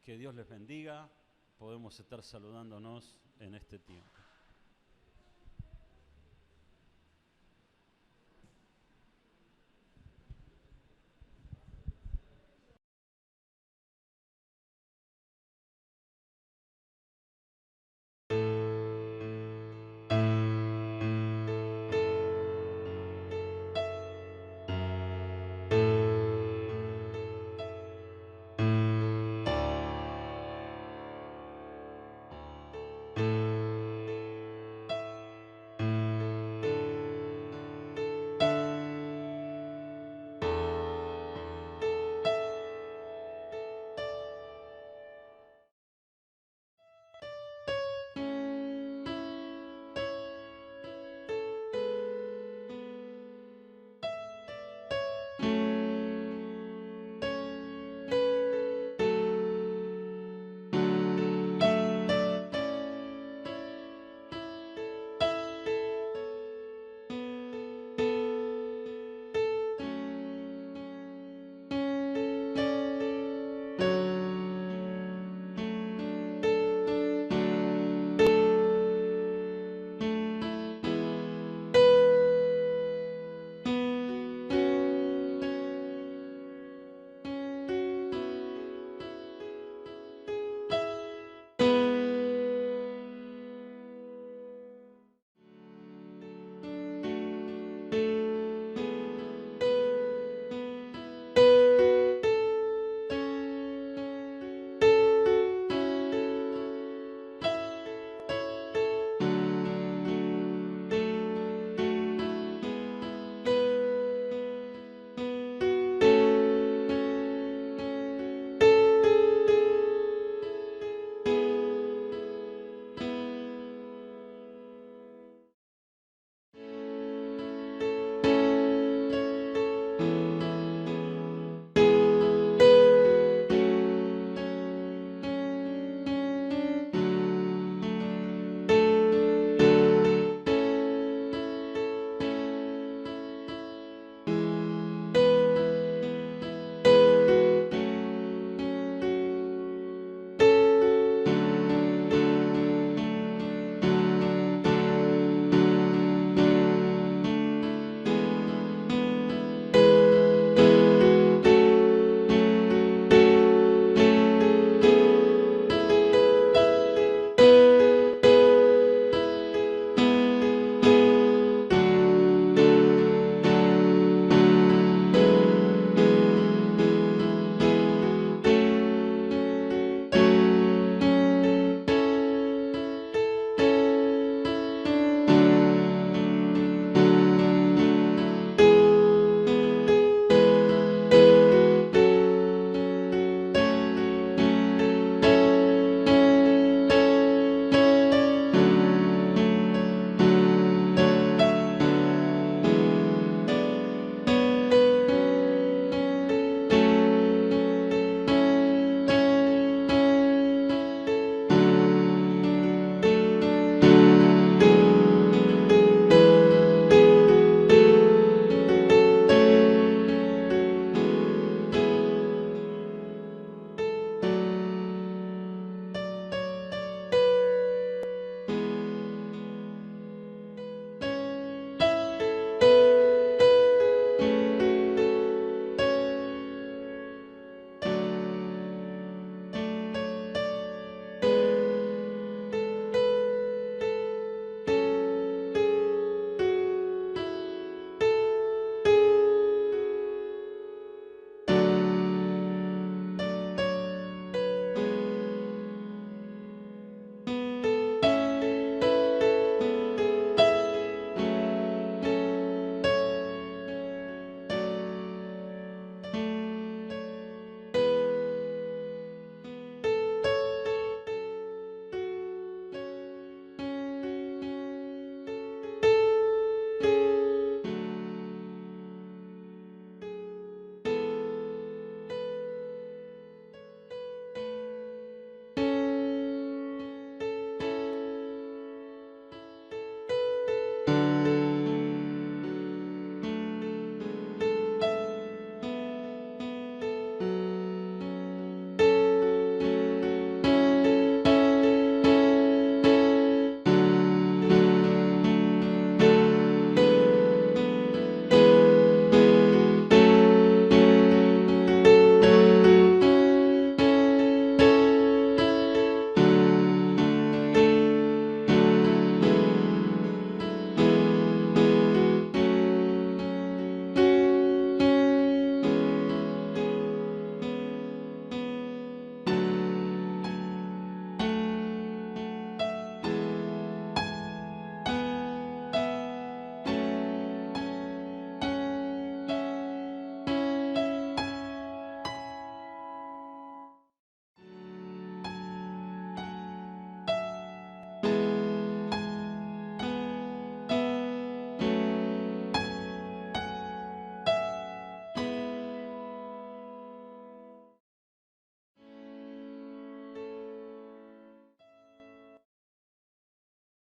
Que Dios les bendiga. Podemos estar saludándonos en este tiempo.